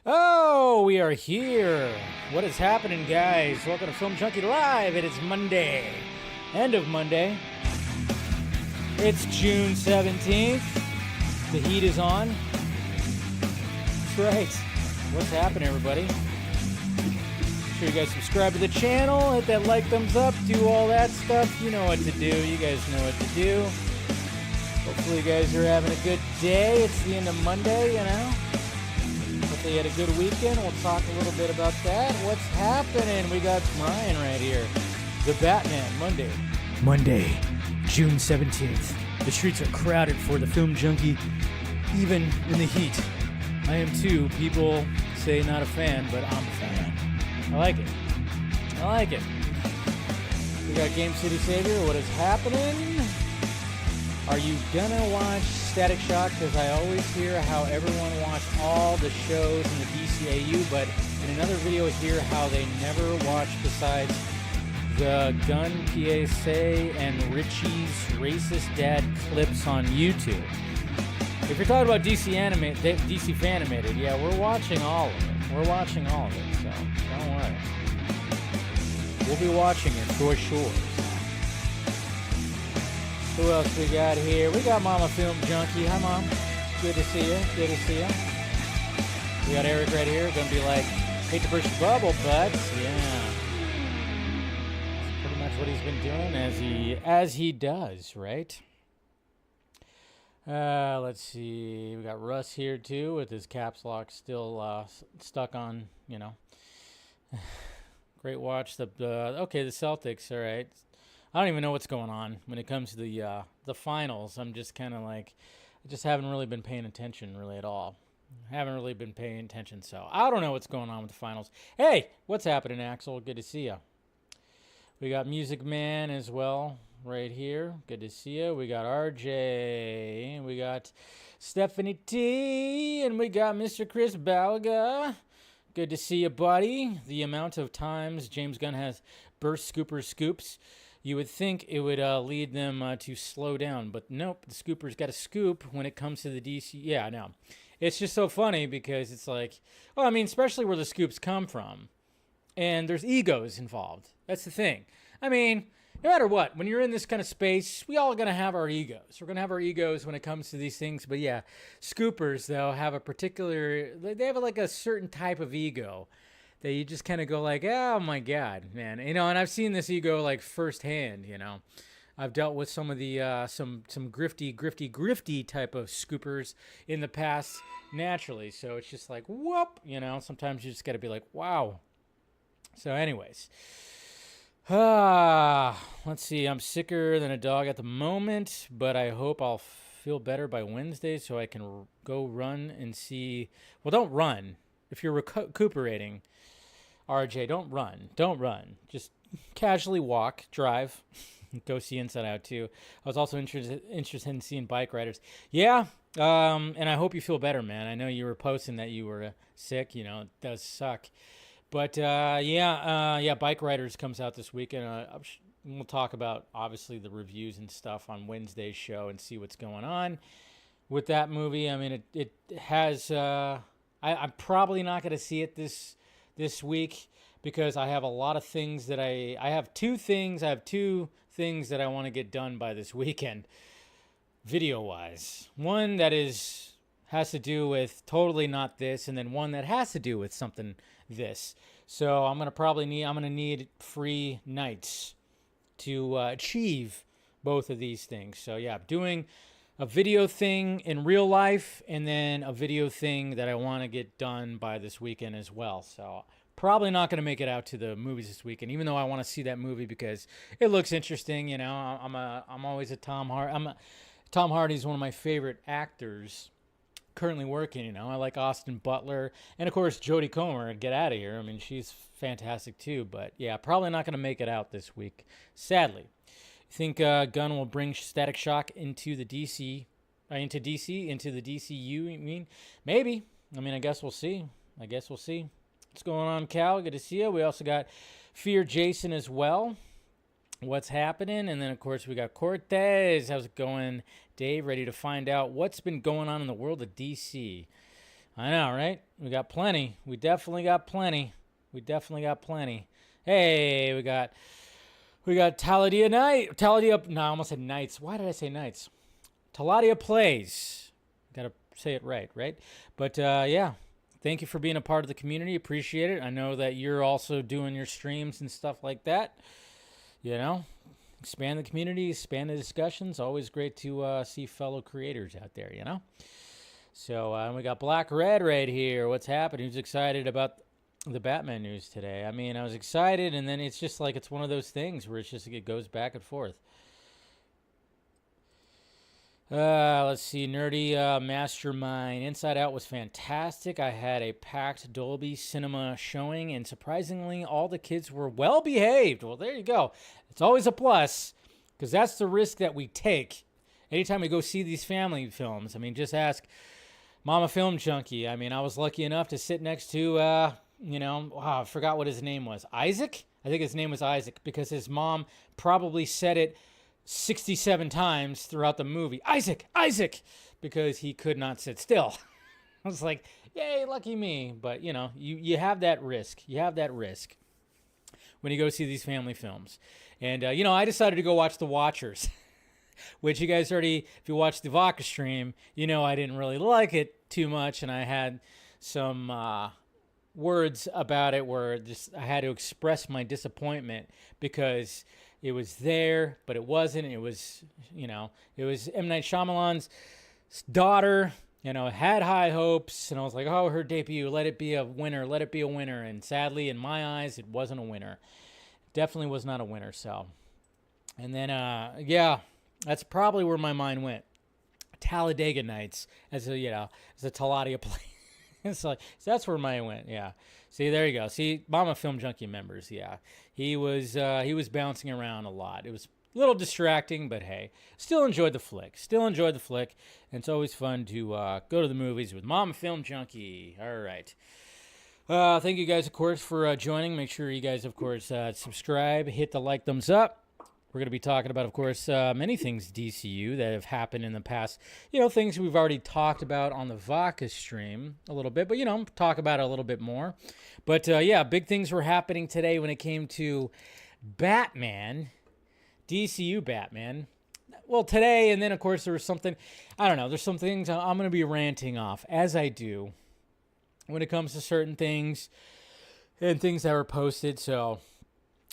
Oh, we are here. What is happening, guys? Welcome to Film Junkee Live. It is Monday. End of Monday. It's June 17th. The heat is on. That's right. What's happening, everybody? Make sure you guys subscribe to the channel. Hit that like, thumbs up. Do all that stuff. You know what to do. You guys know what to do. Hopefully you guys are having a good day. It's the end of Monday, you know. Hopefully you had a good weekend. We'll talk a little bit about that. What's happening? We got Ryan right here. The Batman, Monday, June 17th. The streets are crowded for the Film Junkee, even in the heat. I am too. People say not a fan, but I'm a fan. I like it. I like it. We got Game City Savior. What is happening? Are you gonna watch Static Shock? Because I always hear how everyone watched all the shows in the DCAU, but in another video here how they never watched besides the Gunn PSA and Richie's racist dad clips on YouTube. If you're talking about DC Fanimated, yeah, we're watching all of it. We're watching all of it, so don't worry. We'll be watching it for sure. Who else we got here? We got Mama Film Junkee. Hi, Mom. Good to see you. Good to see you. We got Eric right here. Gonna be like, hate to burst the bubble, but yeah. That's pretty much what he's been doing as he does, right? Let's see. We got Russ here too with his caps lock still stuck on, you know. Great watch. Okay, the Celtics, all right. I don't even know what's going on when it comes to the finals. I'm just kind of like, I just haven't really been paying attention really at all. Haven't really been paying attention, so I don't know what's going on with the finals. Hey, what's happening, Axel? Good to see you. We got Music Man as well right here. Good to see you. We got RJ, we got Stephanie T, and we got Mr. Chris Balga. Good to see you, buddy. The amount of times James Gunn has burst scoops. You would think it would lead them to slow down, but nope, the scooper's got a scoop when it comes to the DC. Yeah, no. It's just so funny because it's like, well, I mean, especially where the scoops come from. And there's egos involved. That's the thing. I mean, no matter what, when you're in this kind of space, we all going to have our egos. We're going to have our egos when it comes to these things. But yeah, scoopers, though, have a particular, they have like a certain type of ego that you just kind of go like, oh my God, man. You know, and I've seen this ego like firsthand, you know. I've dealt with some of the, some grifty type of scoopers in the past naturally. So it's just like, whoop, you know, sometimes you just got to be like, wow. So anyways, let's see. I'm sicker than a dog at the moment, but I hope I'll feel better by Wednesday so I can go run and see. Well, don't run. If you're recuperating, RJ, don't run. Don't run. Just casually walk, drive, go see Inside Out 2. I was also interested in seeing Bike Riders. Yeah, and I hope you feel better, man. I know you were posting that you were sick. You know, it does suck. But, yeah, Bike Riders comes out this weekend. We'll talk about, obviously, the reviews and stuff on Wednesday's show and see what's going on with that movie. I mean, it has... I'm probably not going to see it this week because I have a lot of things that I have two things that I want to get done by this weekend, video-wise. One that has to do with totally not this, and then one that has to do with something this. So I'm gonna need free nights to achieve both of these things. So yeah, doing a video thing in real life, and then a video thing that I want to get done by this weekend as well. So probably not going to make it out to the movies this weekend, even though I want to see that movie because it looks interesting. You know, I'm always a Tom Hardy. Tom Hardy's one of my favorite actors currently working. You know, I like Austin Butler, and of course Jodie Comer. Get out of here. I mean, she's fantastic too. But yeah, probably not going to make it out this week, sadly. Think Gunn will bring Static Shock into the DCU, you mean? Maybe. I mean, I guess we'll see. What's going on, Cal? Good to see you. We also got Fear Jason as well. what's happening. And then, of course, we got Cortez. How's it going, Dave? Ready to find out what's been going on in the world of DC. I know, right? We got plenty. We definitely got plenty. Hey, we got Taladia Night. No, I almost said Nights. Why did I say Nights? Taladia Plays. Got to say it right? But, yeah. Thank you for being a part of the community. Appreciate it. I know that you're also doing your streams and stuff like that. Expand the community, expand the discussions. Always great to see fellow creators out there, So we got Black Red right here. What's happening? Who's excited about the Batman news today? I mean, I was excited, and then it's just like it's one of those things where it goes back and forth. Let's see. Nerdy Mastermind. Inside Out was fantastic. I had a packed Dolby Cinema showing, and surprisingly, all the kids were well behaved. Well, there you go. It's always a plus, because that's the risk that we take anytime we go see these family films. I mean, just ask Mama Film Junkee. I mean, I was lucky enough to sit next to, I forgot what his name was. Isaac? I think his name was Isaac, because his mom probably said it 67 times throughout the movie. Isaac, because he could not sit still. I was like, yay, lucky me. But, you have that risk. When you go see these family films. And, I decided to go watch The Watchers, which you guys already, if you watched the Vodka stream, I didn't really like it too much. And I had some words about it where I had to express my disappointment because it was there, but it wasn't. It was, it was M. Night Shyamalan's daughter, had high hopes. And I was like, oh, her debut, let it be a winner. And sadly, in my eyes, it wasn't a winner. Definitely was not a winner. So, and then, that's probably where my mind went. Talladega Nights as a Taladia play. So that's where mine went. Yeah. See, there you go. See, Mama Film Junkee members. Yeah. He was bouncing around a lot. It was a little distracting, but hey, still enjoyed the flick. And it's always fun to go to the movies with Mama Film Junkee. All right. Thank you guys, of course, for joining. Make sure you guys, of course, subscribe, hit the like, thumbs up. We're going to be talking about, of course, many things DCU that have happened in the past. Things we've already talked about on the Vodka stream a little bit, but, talk about it a little bit more. But, big things were happening today when it came to Batman, DCU Batman. Well, today, and then, of course, there was something, I don't know, there's some things I'm going to be ranting off, as I do, when it comes to certain things and things that were posted, so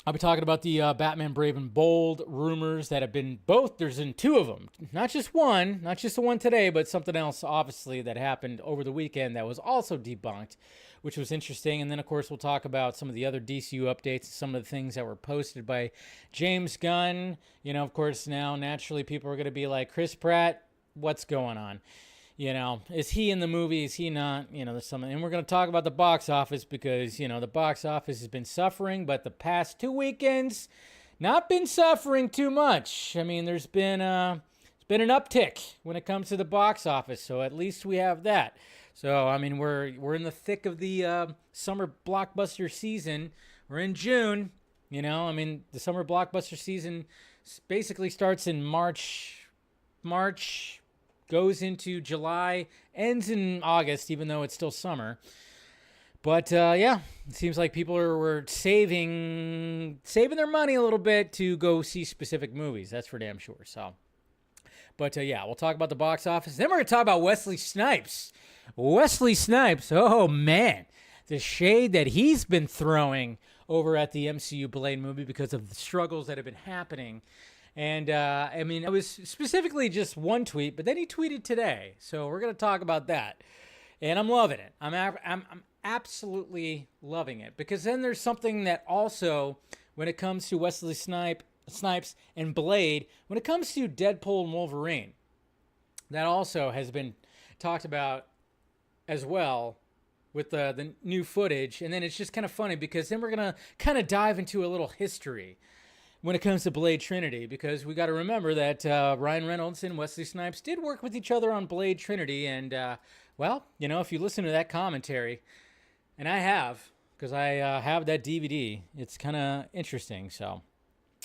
I'll be talking about the Batman Brave and Bold rumors that have been both. There's been two of them. Not just the one today, but something else, obviously, that happened over the weekend that was also debunked, which was interesting. And then, of course, we'll talk about some of the other DCU updates, some of the things that were posted by James Gunn. Of course, now, naturally, people are going to be like, Chris Pratt, what's going on? Is he in the movie? Is he not? There's something. And we're going to talk about the box office because, the box office has been suffering, but the past 2 weekends, not been suffering too much. I mean, there's been an uptick when it comes to the box office, so at least we have that. So, I mean, we're in the thick of the summer blockbuster season. We're in June, I mean, the summer blockbuster season basically starts in March, goes into July, ends in August, even though it's still summer. But, it seems like people were saving their money a little bit to go see specific movies. That's for damn sure. So, but, we'll talk about the box office. Then we're going to talk about Wesley Snipes. Oh, man. The shade that he's been throwing over at the MCU Blade movie because of the struggles that have been happening. And, it was specifically just one tweet, but then he tweeted today. So we're going to talk about that. And I'm loving it. I'm absolutely loving it. Because then there's something that also, when it comes to Wesley Snipes and Blade, when it comes to Deadpool and Wolverine, that also has been talked about as well with the new footage. And then it's just kind of funny because then we're going to kind of dive into a little history when it comes to Blade Trinity, because we got to remember that Ryan Reynolds and Wesley Snipes did work with each other on Blade Trinity, and if you listen to that commentary, and I have, because I have that DVD, it's kind of interesting. So,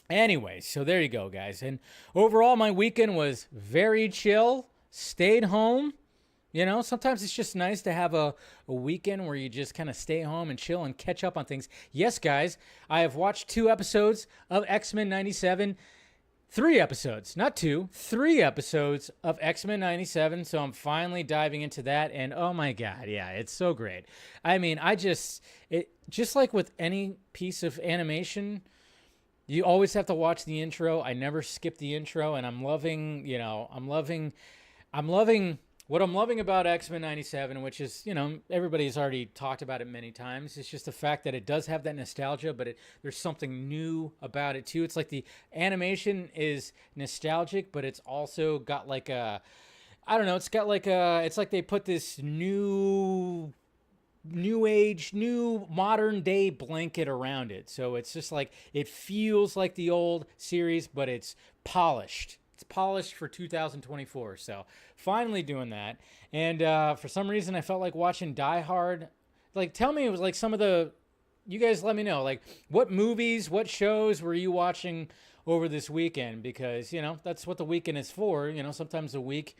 Anyway, so there you go, guys. And overall, my weekend was very chill. Stayed home. You know, sometimes it's just nice to have a weekend where you just kind of stay home and chill and catch up on things. Yes, guys, I have watched 2 episodes of X-Men 97. 3 episodes, not 2, 3 episodes of X-Men 97. So I'm finally diving into that. And oh my God, yeah, it's so great. I mean, just like with any piece of animation, you always have to watch the intro. I never skip the intro. And I'm loving what I'm loving about X-Men 97, which is, everybody's already talked about it many times. It's just the fact that it does have that nostalgia, but there's something new about it too. It's like the animation is nostalgic, but it's also got like it's like they put this new age, new modern day blanket around it. So it's just like, it feels like the old series, but it's polished. It's polished for 2024. So finally doing that. And for some reason, I felt like watching Die Hard. Like, tell me, it was like you guys let me know, like, what movies, what shows were you watching over this weekend? Because, that's what the weekend is for. Sometimes a week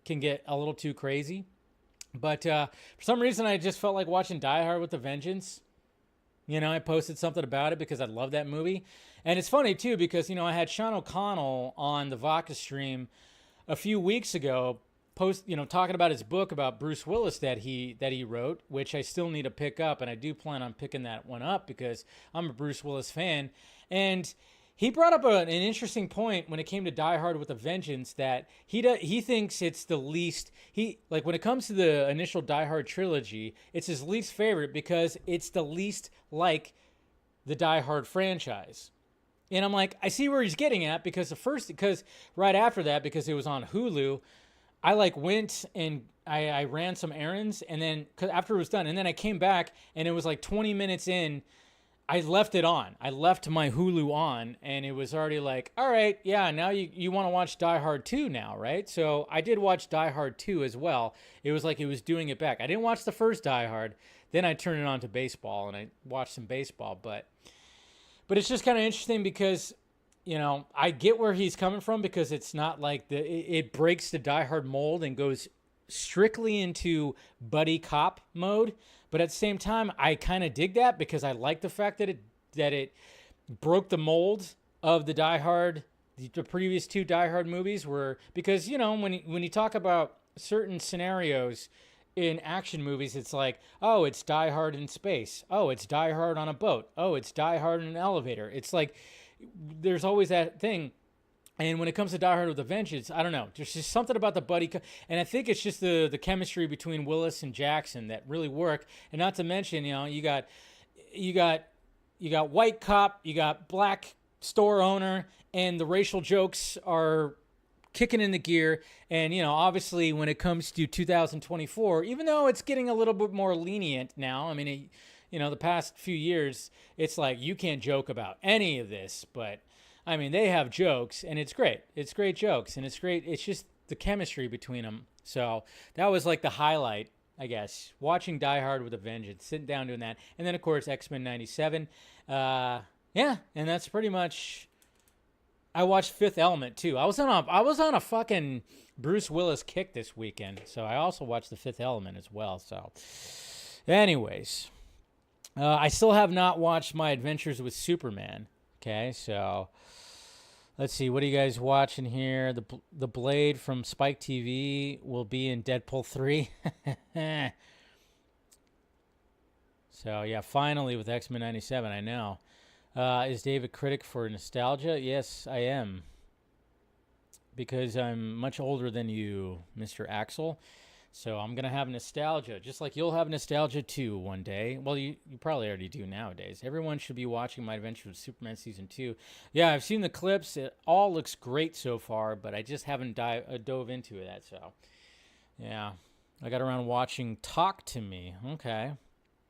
can get a little too crazy. But for some reason, I just felt like watching Die Hard with a Vengeance. I posted something about it because I love that movie. And it's funny, too, because, I had Sean O'Connell on the Vodka stream a few weeks ago, talking about his book about Bruce Willis that he wrote, which I still need to pick up. And I do plan on picking that one up because I'm a Bruce Willis fan. And he brought up an interesting point when it came to Die Hard with a Vengeance, that he thinks it's the least, when it comes to the initial Die Hard trilogy, it's his least favorite because it's the least like the Die Hard franchise. And I'm like, I see where he's getting at, because right after that, because it was on Hulu, I went and I ran some errands, and then after it was done, and then I came back and it was like 20 minutes in, I left it on. I left my Hulu on, and it was already like, all right, yeah, now you want to watch Die Hard 2 now, right? So I did watch Die Hard 2 as well. It was like it was doing it back. I didn't watch the first Die Hard. Then I turned it on to baseball, and I watched some baseball. But it's just kind of interesting because, I get where he's coming from, because it's not like it breaks the Die Hard mold and goes strictly into buddy cop mode. But at the same time, I kind of dig that, because I like the fact that it broke the mold of the Die Hard, the previous 2 Die Hard movies because, when you talk about certain scenarios in action movies, it's like, oh, it's Die Hard in space. Oh, it's Die Hard on a boat. Oh, it's Die Hard in an elevator. It's like, there's always that thing. And when it comes to Die Hard with a Vengeance, I don't know. There's just something about the buddy, and I think it's just the chemistry between Willis and Jackson that really work. And not to mention, you got white cop, you got black store owner, and the racial jokes are kicking in the gear. And obviously, when it comes to 2024, even though it's getting a little bit more lenient now, I mean, the past few years, it's like you can't joke about any of this, but I mean, they have jokes, and it's great. It's great jokes, and it's great. It's just the chemistry between them. So that was like the highlight, I guess, watching Die Hard with a Vengeance, sitting down doing that. And then, of course, X-Men 97. Yeah, and that's pretty much... I watched Fifth Element, too. I was on a fucking Bruce Willis kick this weekend, so I also watched The Fifth Element as well. So anyways, I still have not watched My Adventures with Superman. Okay, so... let's see, what are you guys watching here? The Blade from Spike TV will be in Deadpool 3. So, yeah, finally with X-Men 97, I know. Is Dave a critic for nostalgia? Yes, I am. Because I'm much older than you, Mr. Axel. So I'm going to have nostalgia, just like you'll have nostalgia too one day. Well, you probably already do nowadays. Everyone should be watching My Adventures with Superman Season 2. Yeah, I've seen the clips. It all looks great so far, but I just haven't dove into that. So, yeah, I got around watching Talk to Me. Okay.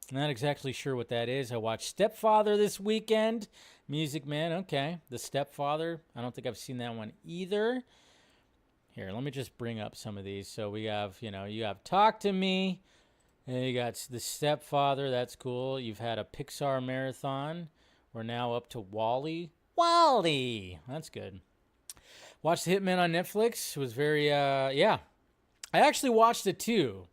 Not exactly sure what that is. I watched Stepfather this weekend. Music Man. Okay. The Stepfather. I don't think I've seen that one either. Here, let me just bring up some of these. So we have, you have Talk to Me. And you got The Stepfather. That's cool. You've had a Pixar marathon. We're now up to Wall-E. Wally. That's good. Watched The Hitman on Netflix. It was very, yeah. I actually watched it too,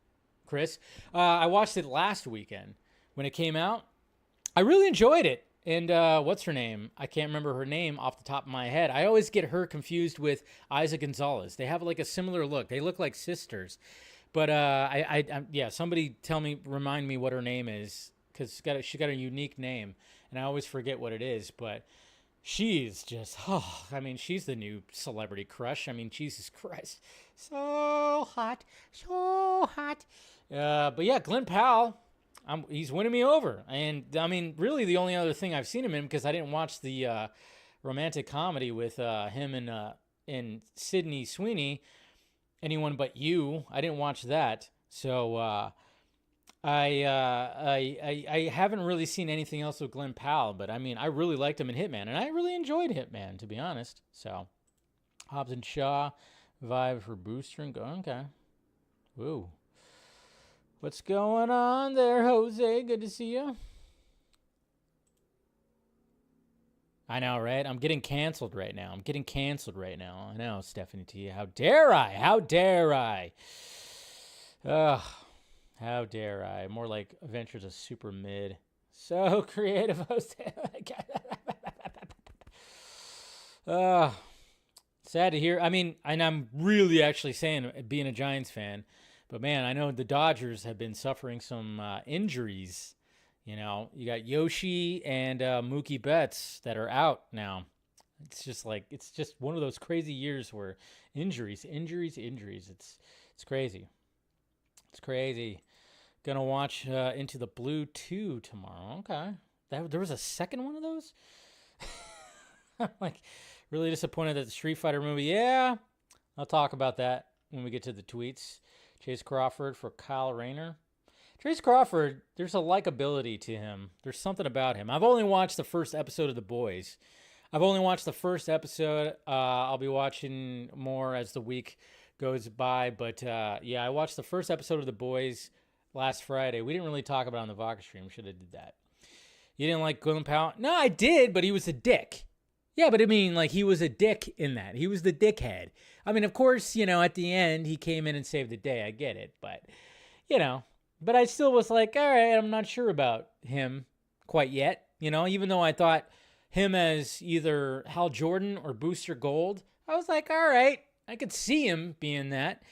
Chris. I watched it last weekend when it came out. I really enjoyed it. And what's her name? I can't remember her name off the top of my head. I always get her confused with Isa Gonzalez. They have like a similar look. They look like sisters. But yeah, somebody remind me what her name is, because she got a unique name, and I always forget what it is. But she's just, I mean, she's the new celebrity crush. I mean, Jesus Christ, so hot, so hot. But yeah, Glenn Powell. He's winning me over. And, I mean, really the only other thing I've seen him in, because I didn't watch the romantic comedy with him and Sydney Sweeney, Anyone But You. I didn't watch that. So I haven't really seen anything else with Glenn Powell. But, I mean, I really liked him in Hitman. And I really enjoyed Hitman, to be honest. So, Hobbs and Shaw, vibe for Booster and go. Okay. Woo. What's going on there, Jose? Good to see you. I know, right? I'm getting canceled right now. I know, Stephanie T. How dare I? How dare I? Ugh. How dare I? More like Adventures of Super Mid. So creative, Jose. Sad to hear. I mean, and I'm really actually saying, being a Giants fan, but man, I know the Dodgers have been suffering some injuries. You know, you got Yoshi and Mookie Betts that are out now. It's just one of those crazy years where injuries. It's crazy. It's crazy. Gonna watch Into the Blue 2 tomorrow. Okay. There was a second one of those? I'm like really disappointed that the Street Fighter movie. Yeah, I'll talk about that when we get to the tweets. Chase Crawford for Kyle Rayner. Chase Crawford, there's a likability to him. There's something about him. I've only watched the first episode of The Boys. I'll be watching more as the week goes by. But, yeah, I watched the first episode of The Boys last Friday. We didn't really talk about it on the Vodka stream. Should have did that. You didn't like Glenn Powell? No, I did, but he was a dick. Yeah, but I mean, like, he was a dick in that. He was the dickhead. I mean, of course, you know, at the end, he came in and saved the day. I get it. But, you know, but I still was like, all right, I'm not sure about him quite yet. You know, even though I thought him as either Hal Jordan or Booster Gold, I was like, all right, I could see him being that.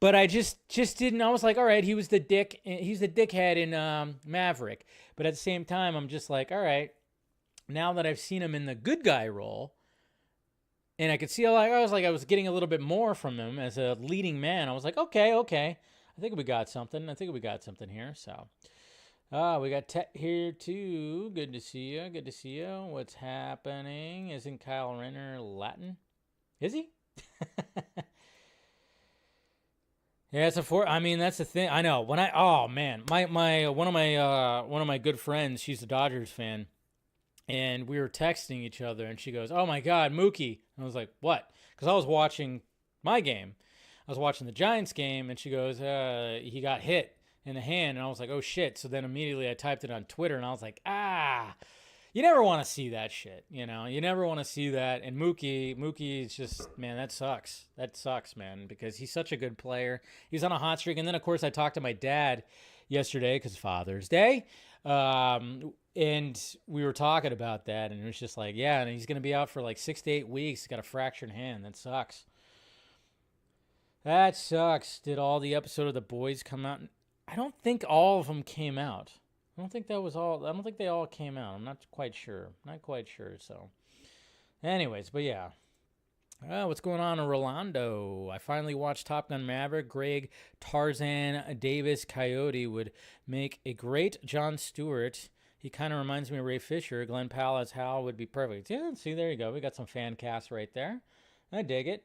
But I just didn't. I was like, all right, he was the dick. He's the dickhead in Maverick. But at the same time, I'm just like, all right, now that I've seen him in the good guy role, and I could see, I was getting a little bit more from him as a leading man. I was like, okay. I think we got something here. So, we got Tet here too. Good to see you. What's happening? Isn't Kyle Renner Latin? Is he? Yeah, that's the thing. I know. One of my good friends, she's a Dodgers fan, and we were texting each other, and she goes, "Oh my God, Mookie!" And I was like, "What?" Because I was watching my game. I was watching the Giants game, and she goes, "He got hit in the hand," and I was like, "Oh shit!" So then immediately I typed it on Twitter, and I was like, You never want to see that shit, you know? You never want to see that. And Mookie is just, man, that sucks. That sucks, man, because he's such a good player. He's on a hot streak. And then, of course, I talked to my dad yesterday because Father's Day. And we were talking about that. And it was just like, yeah, and he's going to be out for like 6 to 8 weeks. He's got a fractured hand. That sucks. That sucks. Did all the episode of The Boys come out? I don't think all of them came out. I don't think they all came out. I'm not quite sure. So, anyways, but yeah. What's going on in Rolando? I finally watched Top Gun Maverick. Greg Tarzan Davis Coyote would make a great Jon Stewart. He kind of reminds me of Ray Fisher. Glenn Powell as Hal would be perfect. Yeah, see, there you go. We got some fan cast right there. I dig it.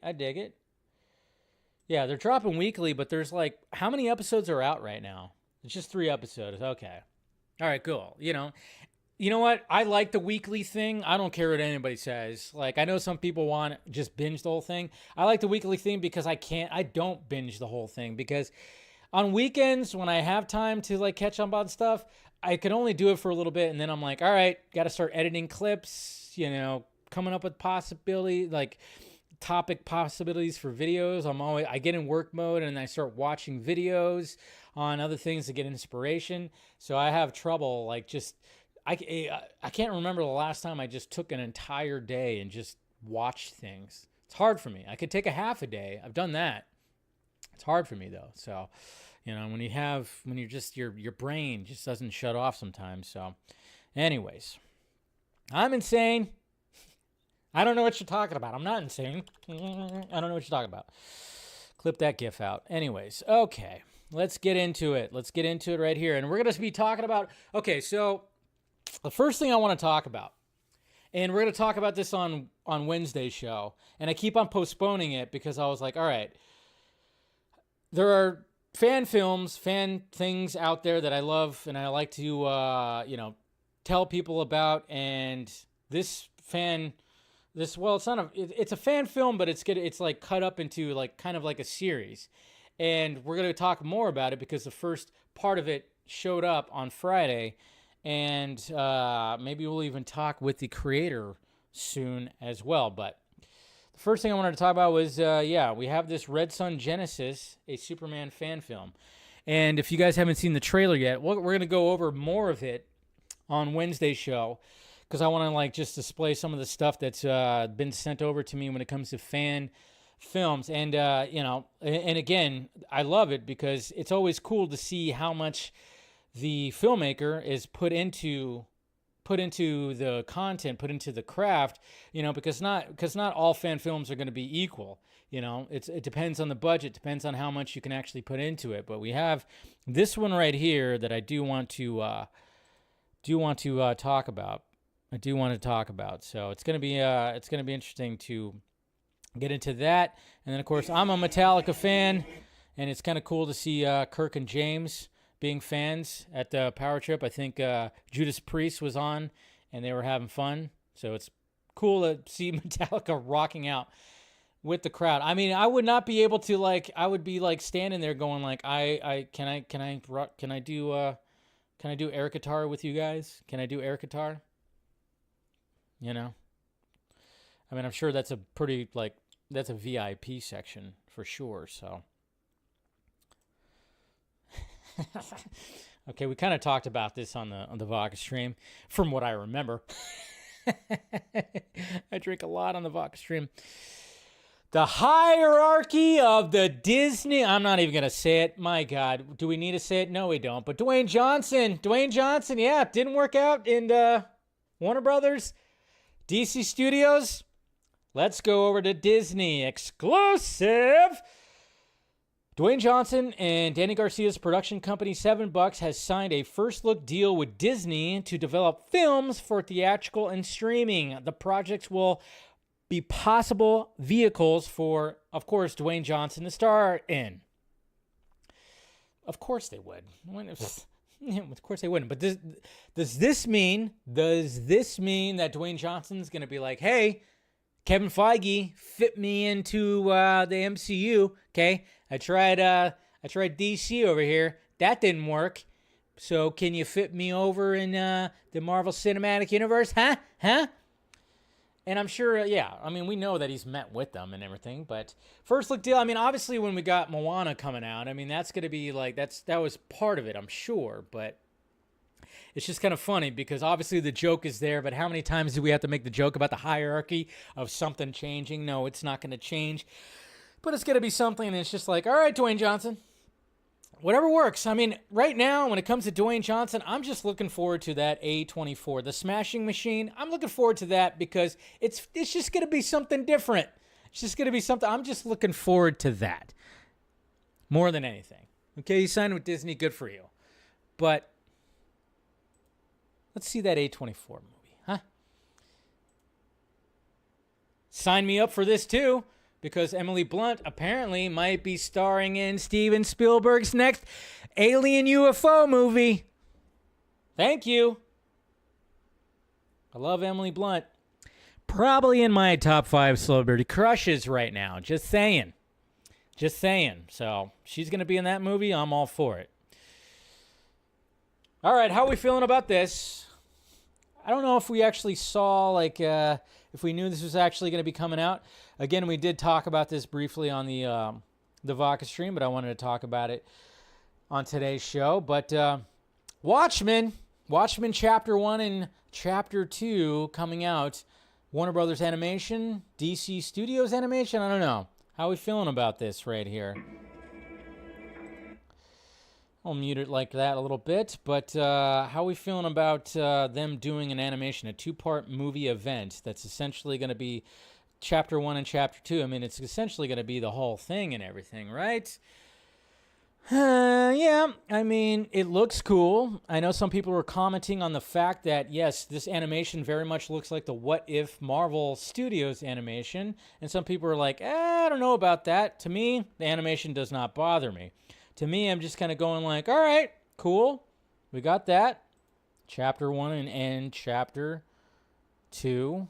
Yeah, they're dropping weekly, but there's like, how many episodes are out right now? It's just 3 episodes. Okay. All right, cool. You know what? I like the weekly thing. I don't care what anybody says. Like, I know some people want to just binge the whole thing. I like the weekly thing because I don't binge the whole thing, because on weekends when I have time to like catch up on stuff, I can only do it for a little bit, and then I'm like, all right, got to start editing clips, coming up with topic possibilities for videos. I get in work mode and I start watching videos on other things to get inspiration. So I have trouble I can't remember the last time I just took an entire day and just watched things. It's hard for me. I could take a half a day. I've done that. It's hard for me though. So, when your brain just doesn't shut off sometimes. So anyways, I'm insane. I don't know what you're talking about. I'm not insane. I don't know what you're talking about. Clip that GIF out. Anyways, okay. Let's get into it. Let's get into it right here. And we're going to be talking about, okay, so the first thing I want to talk about, and we're going to talk about this on Wednesday's show, and I keep on postponing it because I was like, all right, there are fan films, fan things out there that I love and I like to, tell people about, and it's a fan film, but it's like cut up into like kind of like a series. And we're going to talk more about it because the first part of it showed up on Friday, and maybe we'll even talk with the creator soon as well. But the first thing I wanted to talk about was, we have this Red Son Genesis, a Superman fan film. And if you guys haven't seen the trailer yet, we're going to go over more of it on Wednesday's show, because I want to just display some of the stuff that's been sent over to me when it comes to fan films. And, and again, I love it because it's always cool to see how much the filmmaker is put into the content, put into the craft, because not all fan films are going to be equal. It depends on the budget, depends on how much you can actually put into it. But we have this one right here that I do want to talk about. So it's going to be interesting to get into that. And then of course I'm a Metallica fan, and it's kind of cool to see Kirk and James being fans at the Power Trip. I think Judas Priest was on, and they were having fun. So it's cool to see Metallica rocking out with the crowd. I mean, I would not be able to I would be standing there going can I do air guitar with you guys? Can I do air guitar? I mean, I'm sure that's a pretty that's a VIP section for sure. So. Okay, we kind of talked about this on the vodka stream, from what I remember. I drink a lot on the vodka stream. The hierarchy of the Disney. I'm not even gonna say it. My God, do we need to say it? No, we don't. But Dwayne Johnson, yeah, it didn't work out in Warner Brothers, DC Studios. Let's go over to Disney exclusive. Dwayne Johnson and Danny Garcia's production company, $7 has signed a first-look deal with Disney to develop films for theatrical and streaming. The projects will be possible vehicles for, of course, Dwayne Johnson to star in. Of course they would. Of course they wouldn't. But does this mean that Dwayne Johnson's going to be like, hey, Kevin Feige, fit me into the MCU, okay? I tried DC over here. That didn't work. So can you fit me over in the Marvel Cinematic Universe? Huh? And I'm sure, I mean, we know that he's met with them and everything, but first look deal, I mean, obviously when we got Moana coming out, I mean, that's going to be that was part of it, I'm sure, but it's just kind of funny because obviously the joke is there, but how many times do we have to make the joke about the hierarchy of something changing? No, it's not going to change, but it's going to be something, and it's just all right, Dwayne Johnson, whatever works. I mean, right now, when it comes to Dwayne Johnson, I'm just looking forward to that A24, the Smashing Machine. I'm looking forward to that because it's just going to be something different. It's just going to be something. I'm just looking forward to that more than anything. Okay, you signed with Disney, good for you. But let's see that A24 movie, huh? Sign me up for this too, because Emily Blunt apparently might be starring in Steven Spielberg's next alien UFO movie. Thank you. I love Emily Blunt. Probably in my top 5 celebrity crushes right now. Just saying. So she's going to be in that movie. I'm all for it. All right, how are we feeling about this? I don't know if we actually saw, if we knew this was actually going to be coming out. Again, we did talk about this briefly on the Vodka stream, but I wanted to talk about it on today's show. But Watchmen Chapter 1 and Chapter 2 coming out. Warner Brothers Animation, DC Studios Animation. I don't know. How are we feeling about this right here? I'll mute it like that a little bit, but how are we feeling about them doing an animation, a 2-part movie event that's essentially going to be Chapter 1 and Chapter 2? I mean, it's essentially going to be the whole thing and everything, right? Yeah, I mean, it looks cool. I know some people were commenting on the fact that, yes, this animation very much looks like the What If Marvel Studios animation, and some people are like, I don't know about that. To me, the animation does not bother me. To me, I'm just kind of going like, all right, cool. We got that. Chapter 1 and Chapter 2.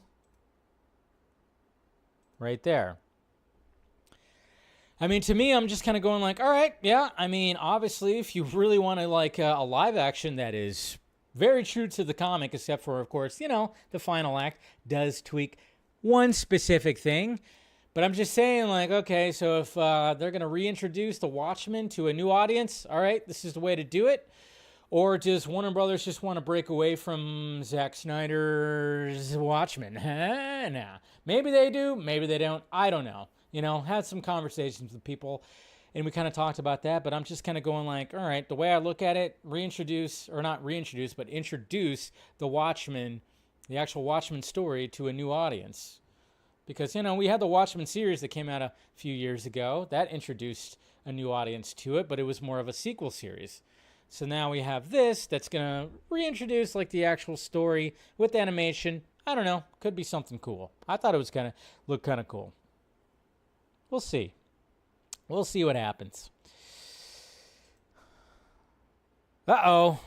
Right there. I mean, to me, I'm just kind of going like, all right, yeah. I mean, obviously, if you really want to like a live action that is very true to the comic, except for, of course, you know, the final act does tweak one specific thing. But I'm just saying, like, okay, so if they're going to reintroduce the Watchmen to a new audience, all right, this is the way to do it. Or does Warner Brothers just want to break away from Zack Snyder's Watchmen? Nah. Maybe they do, maybe they don't. I don't know. You know, had some conversations with people, and we kind of talked about that. But I'm just kind of going like, all right, the way I look at it, introduce the Watchmen, the actual Watchmen story to a new audience. Because, you know, we had the Watchmen series that came out a few years ago. That introduced a new audience to it, but it was more of a sequel series. So now we have this that's going to reintroduce, like, the actual story with animation. I don't know. Could be something cool. I thought it was going to look kind of cool. We'll see. We'll see what happens. Uh-oh.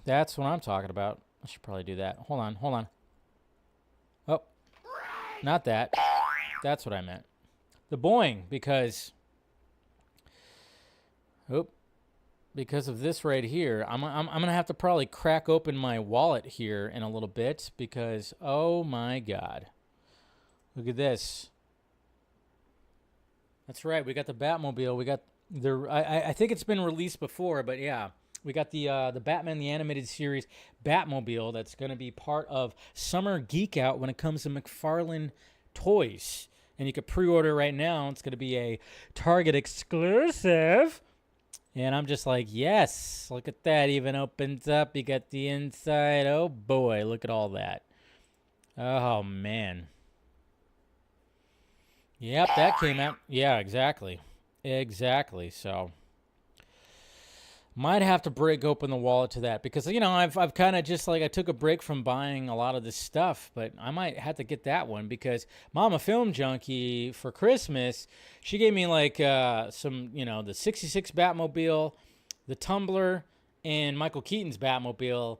That's what I'm talking about. I should probably do that. Hold on. Oh, not that. That's what I meant. The boing, because of this right here, I'm gonna have to probably crack open my wallet here in a little bit because, oh my God, look at this. That's right. We got the Batmobile. We got the. I think it's been released before, but yeah. We got the Batman the Animated Series Batmobile that's going to be part of Summer Geek Out when it comes to McFarlane toys. And you can pre-order right now. It's going to be a Target exclusive. And I'm just like, yes, look at that. Even opens up. You got the inside. Oh, boy, look at all that. Oh, man. Yep, that came out. Yeah, exactly. So might have to break open the wallet to that because, you know, I've kind of just like I took a break from buying a lot of this stuff, but I might have to get that one because Mama Film Junkie for Christmas, she gave me like some, you know, the 66 Batmobile, the Tumbler, and Michael Keaton's Batmobile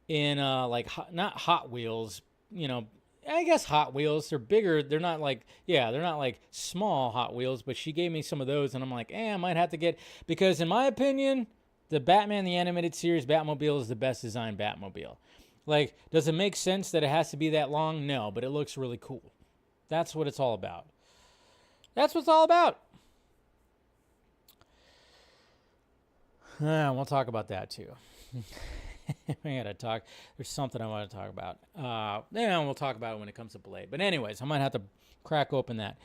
in like not Hot Wheels, you know, I guess Hot Wheels. They're bigger. They're not like, they're not like small Hot Wheels, but she gave me some of those and I'm like, I might have to get, because in my opinion, the Batman the Animated Series Batmobile is the best designed Batmobile. Like, does it make sense that it has to be that long? No, but it looks really cool. That's what it's all about. That's what it's all about. We'll talk about that too. We gotta talk. There's something I want to talk about. We'll talk about it when it comes to Blade. But anyways, I might have to crack open that.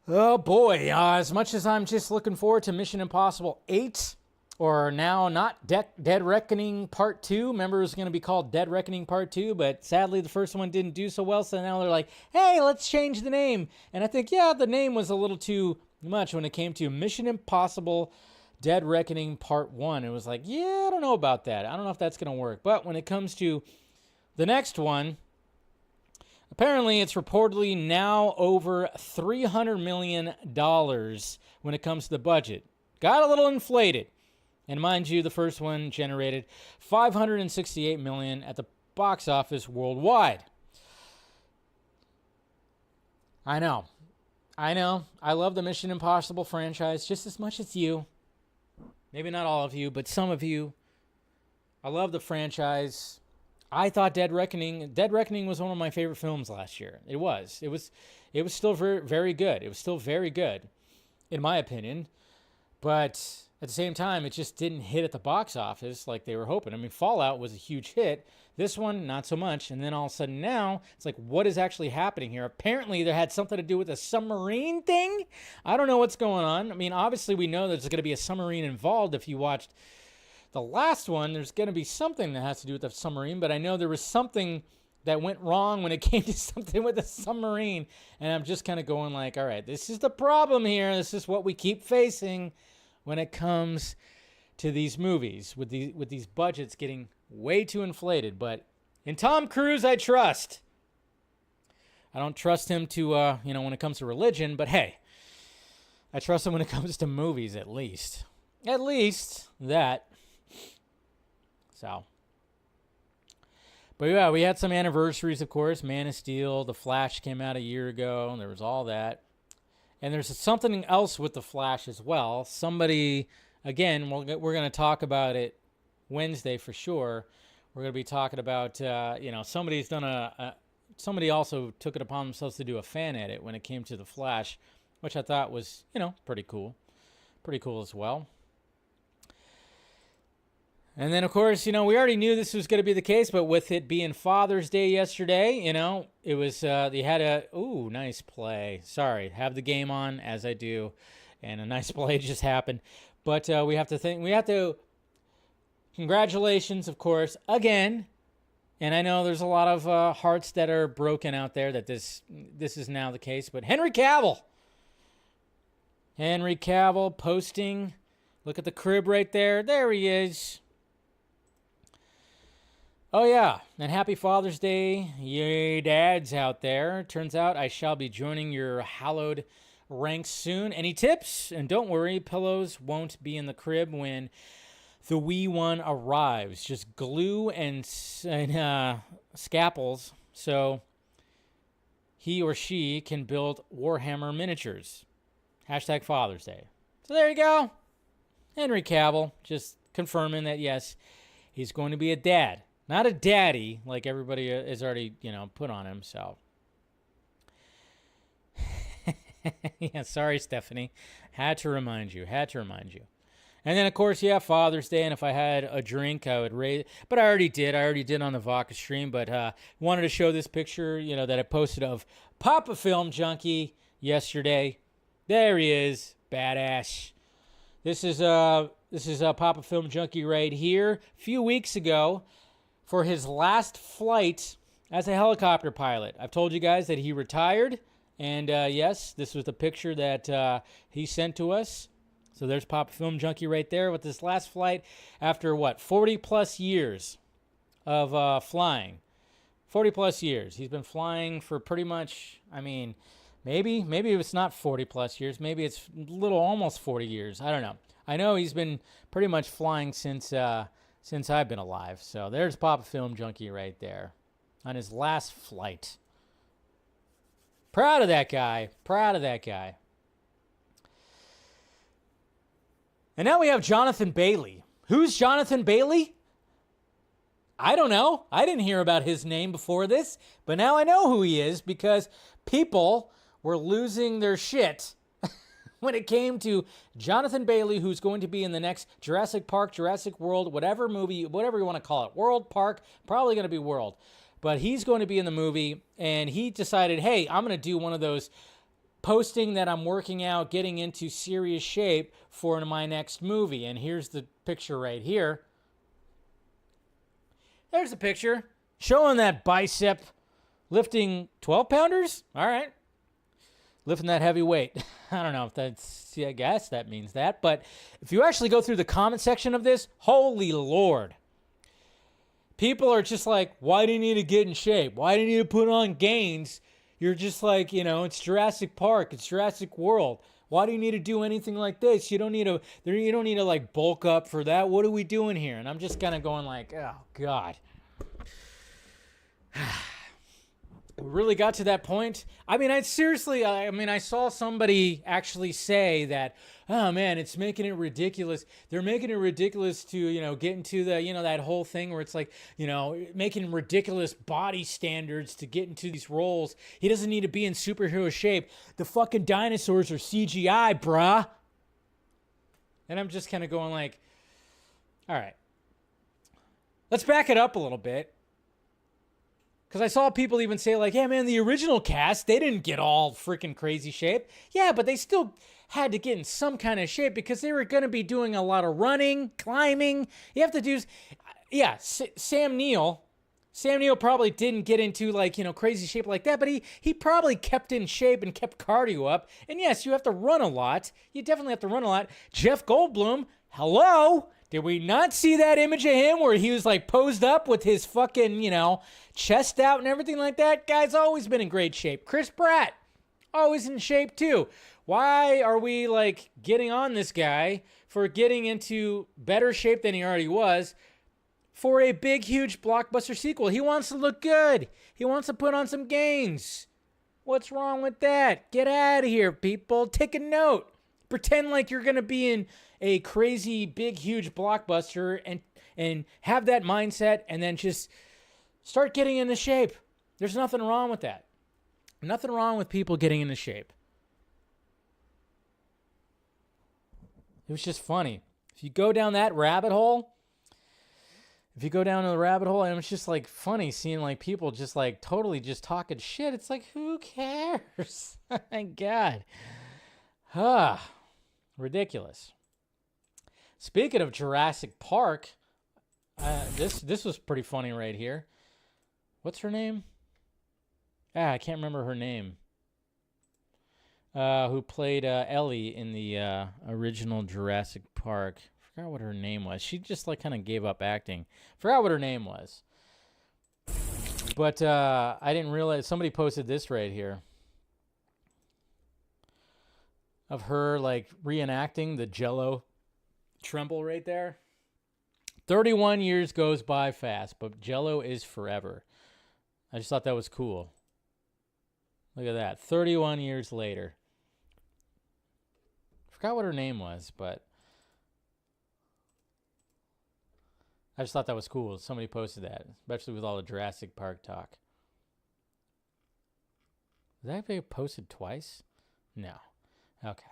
Oh boy, as much as I'm just looking forward to Mission Impossible 8, or now not Dead Reckoning Part 2. Remember, it was going to be called Dead Reckoning Part 2, but sadly the first one didn't do so well, so now they're like, hey, let's change the name. And I think, the name was a little too much when it came to Mission Impossible Dead Reckoning Part 1. It was like, I don't know about that. I don't know if that's going to work. But when it comes to the next one, apparently it's reportedly now over $300 million when it comes to the budget. Got a little inflated. And mind you, the first one generated $568 million at the box office worldwide. I know. I love the Mission Impossible franchise just as much as you. Maybe not all of you, but some of you. I love the franchise. I thought Dead Reckoning was one of my favorite films last year. It was still very, very good. It was still very good, in my opinion. But at the same time, it just didn't hit at the box office like they were hoping. I mean, Fallout was a huge hit. This one, not so much. And then all of a sudden now, it's like, what is actually happening here? Apparently, there had something to do with a submarine thing. I don't know what's going on. I mean, obviously, we know there's going to be a submarine involved. If you watched the last one, there's going to be something that has to do with the submarine. But I know there was something that went wrong when it came to something with a submarine. And I'm just kind of going like, all right, this is the problem here. This is what we keep facing when it comes to these movies, with these budgets getting way too inflated. But in Tom Cruise, I trust. I don't trust him to, when it comes to religion, but hey, I trust him when it comes to movies, at least. At least that. So. But yeah, we had some anniversaries, of course. Man of Steel, The Flash came out a year ago, and there was all that. And there's something else with The Flash as well. Somebody, again, we're going to talk about it Wednesday for sure. We're going to be talking about, somebody's done somebody also took it upon themselves to do a fan edit when it came to The Flash, which I thought was, pretty cool. Pretty cool as well. And then, of course, we already knew this was going to be the case, but with it being Father's Day yesterday, it was, they had nice play. Sorry, have the game on as I do, and a nice play just happened. But congratulations, of course, again. And I know there's a lot of hearts that are broken out there that this is now the case, but Henry Cavill posting, look at the crib right there. There he is. Oh, yeah, and happy Father's Day, yay dads out there. Turns out I shall be joining your hallowed ranks soon. Any tips? And don't worry, pillows won't be in the crib when the wee one arrives. Just glue and scalpels so he or she can build Warhammer miniatures. Hashtag Father's Day. So there you go. Henry Cavill just confirming that, yes, he's going to be a dad. Not a daddy, like everybody has already, put on him, so. Yeah, sorry, Stephanie. Had to remind you. And then, of course, Father's Day, and if I had a drink, I would raise. But I already did. On the Vodka stream, but wanted to show this picture, that I posted of Papa Film Junkee yesterday. There he is. Badass. This is Papa Film Junkee right here. A few weeks ago, for his last flight as a helicopter pilot. I've told you guys that he retired, and yes, this was the picture that he sent to us. So there's Papa Film Junkee right there with this last flight after 40 plus years of flying. 40 plus years. He's been flying for pretty much, maybe it's not 40 plus years. Maybe it's almost 40 years. I don't know. I know he's been pretty much flying since I've been alive. So there's Papa Film Junkee right there on his last flight. Proud of that guy. And now we have Jonathan Bailey. Who's Jonathan Bailey? I don't know. I didn't hear about his name before this, but now I know who he is because people were losing their shit when it came to Jonathan Bailey, who's going to be in the next Jurassic Park, Jurassic World, whatever movie, whatever you want to call it. World, Park, probably going to be World. But he's going to be in the movie, and he decided, hey, I'm going to do one of those posting that I'm working out, getting into serious shape for my next movie. And here's the picture right here. There's the picture showing that bicep, lifting 12-pounders. All right. Lifting that heavy weight. I don't know if that's, I guess that means that. But if you actually go through the comment section of this, holy Lord. People are just like, why do you need to get in shape? Why do you need to put on gains? You're just like, it's Jurassic Park. It's Jurassic World. Why do you need to do anything like this? You don't need to like bulk up for that. What are we doing here? And I'm just kind of going like, oh, God. We really got to that point. I mean, I saw somebody actually say that, oh man, it's making it ridiculous. They're making it ridiculous to, get into the, that whole thing where it's like, making ridiculous body standards to get into these roles. He doesn't need to be in superhero shape. The fucking dinosaurs are CGI, bruh. And I'm just kind of going like, all right, let's back it up a little bit. Because I saw people even say like, yeah, man, the original cast, they didn't get all freaking crazy shape. Yeah, but they still had to get in some kind of shape because they were going to be doing a lot of running, climbing. You have to do, yeah, Sam Neill probably didn't get into like, crazy shape like that, but he probably kept in shape and kept cardio up. And yes, you have to run a lot. You definitely have to run a lot. Jeff Goldblum, hello? Did we not see that image of him where he was like posed up with his fucking, chest out and everything like that? Guy's always been in great shape. Chris Pratt, always in shape too. Why are we like getting on this guy for getting into better shape than he already was for a big, huge blockbuster sequel? He wants to look good. He wants to put on some gains. What's wrong with that? Get out of here, people. Take a note. Pretend like you're going to be in a crazy, big, huge blockbuster and have that mindset and then just start getting into shape. There's nothing wrong with that. Nothing wrong with people getting into shape. It was just funny. If you go down that rabbit hole, and it's just like funny seeing like people just like totally just talking shit. It's like, who cares? My God. Ridiculous. Speaking of Jurassic Park, this was pretty funny right here. What's her name? I can't remember her name. Who played Ellie in the original Jurassic Park. Forgot what her name was. She just like kind of gave up acting. Forgot what her name was. But I didn't realize somebody posted this right here of her like reenacting the Jello tremble right there. 31 years goes by fast, but Jello is forever. I just thought that was cool. Look at that. 31 years later. Forgot what her name was, but I just thought that was cool. Somebody posted that, especially with all the Jurassic Park talk. Did that get posted twice? No. Okay.